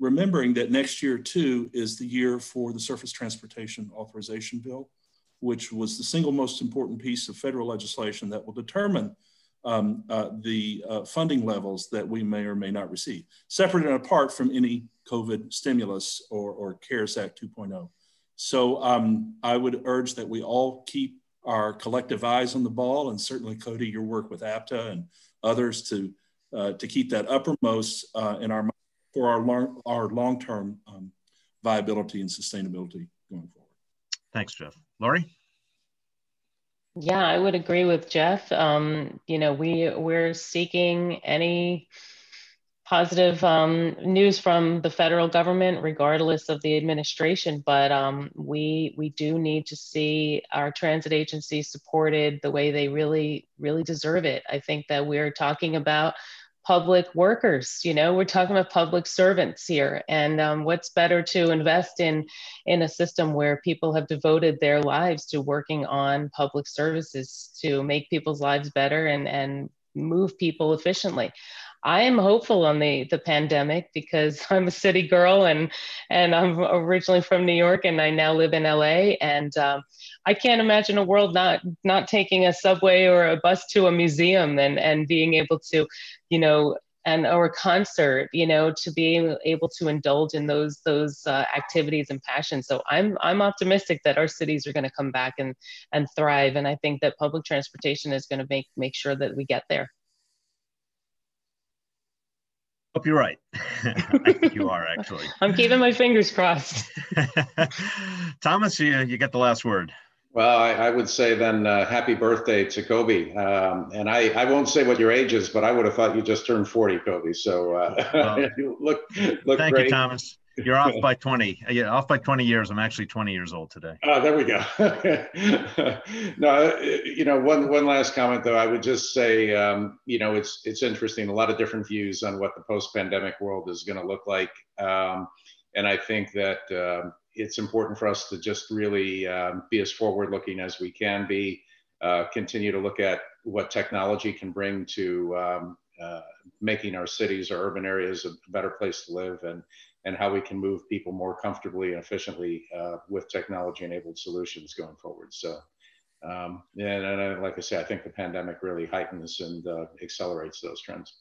remembering that next year, too, is the year for the Surface Transportation Authorization Bill, which was the single most important piece of federal legislation that will determine the funding levels that we may or may not receive, separate and apart from any COVID stimulus or CARES Act 2.0. So I would urge that we all keep our collective eyes on the ball, and certainly, Coby, your work with APTA and others to keep that uppermost in our mind for our long-term viability and sustainability going forward. Thanks, Jeff. Laurie? Yeah, I would agree with Jeff. We're seeking any positive news from the federal government, regardless of the administration. But we do need to see our transit agencies supported the way they really, really deserve it. I think that we're talking about public workers, we're talking about public servants here. And what's better to invest in a system where people have devoted their lives to working on public services to make people's lives better and move people efficiently. I am hopeful on the pandemic because I'm a city girl and I'm originally from New York and I now live in LA. And I can't imagine a world not taking a subway or a bus to a museum and being able to, or a concert, you know, to be able to indulge in those activities and passions. So I'm optimistic that our cities are going to come back and thrive. And I think that public transportation is going to make sure that we get there. Hope you're right. I think you are, actually. I'm keeping my fingers crossed. Thomas, you get the last word. Well, I would say then happy birthday to Coby. And I won't say what your age is, but I would have thought you just turned 40, Coby. So well, you look thank great. You, Thomas. You're off by 20. You're off by 20 years. I'm actually 20 years old today. Oh, there we go. No, you know, one last comment though. I would just say, you know, it's interesting. A lot of different views on what the post-pandemic world is going to look like, and I think that it's important for us to just really be as forward-looking as we can be. Continue to look at what technology can bring to making our cities or urban areas a better place to live, and how we can move people more comfortably and efficiently with technology-enabled solutions going forward. So, and like I say, I think the pandemic really heightens and accelerates those trends.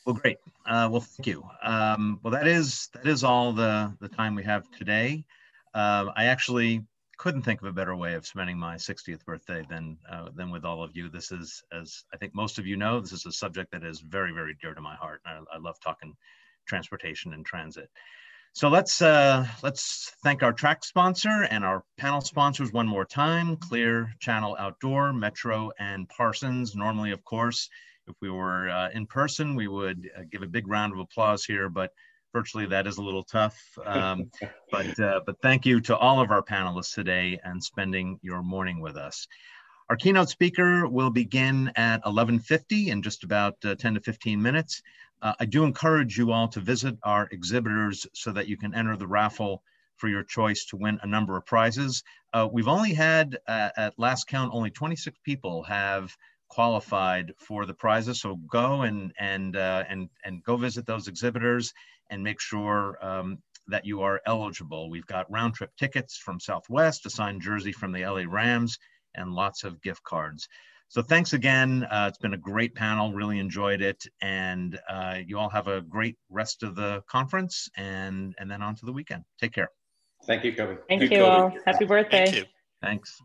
Well, great. Well, thank you. Well, that is all the time we have today. I actually couldn't think of a better way of spending my 60th birthday than with all of you. This is, as I think most of you know, this is a subject that is very, very dear to my heart. I love talking transportation and transit. So let's thank our track sponsor and our panel sponsors one more time: Clear Channel Outdoor, Metro, and Parsons. Normally, of course, if we were in person, we would give a big round of applause here, but virtually that is a little tough. But thank you to all of our panelists today and spending your morning with us. Our keynote speaker will begin at 11:50 in just about 10 to 15 minutes. I do encourage you all to visit our exhibitors so that you can enter the raffle for your choice to win a number of prizes. We've only had, at last count, only 26 people have qualified for the prizes. So go and go visit those exhibitors and make sure that you are eligible. We've got round trip tickets from Southwest, a signed jersey from the LA Rams, and lots of gift cards. So thanks again. It's been a great panel, really enjoyed it. And you all have a great rest of the conference and then on to the weekend. Take care. Thank you, Coby. Thank you all. Happy birthday. Thank you. Thanks.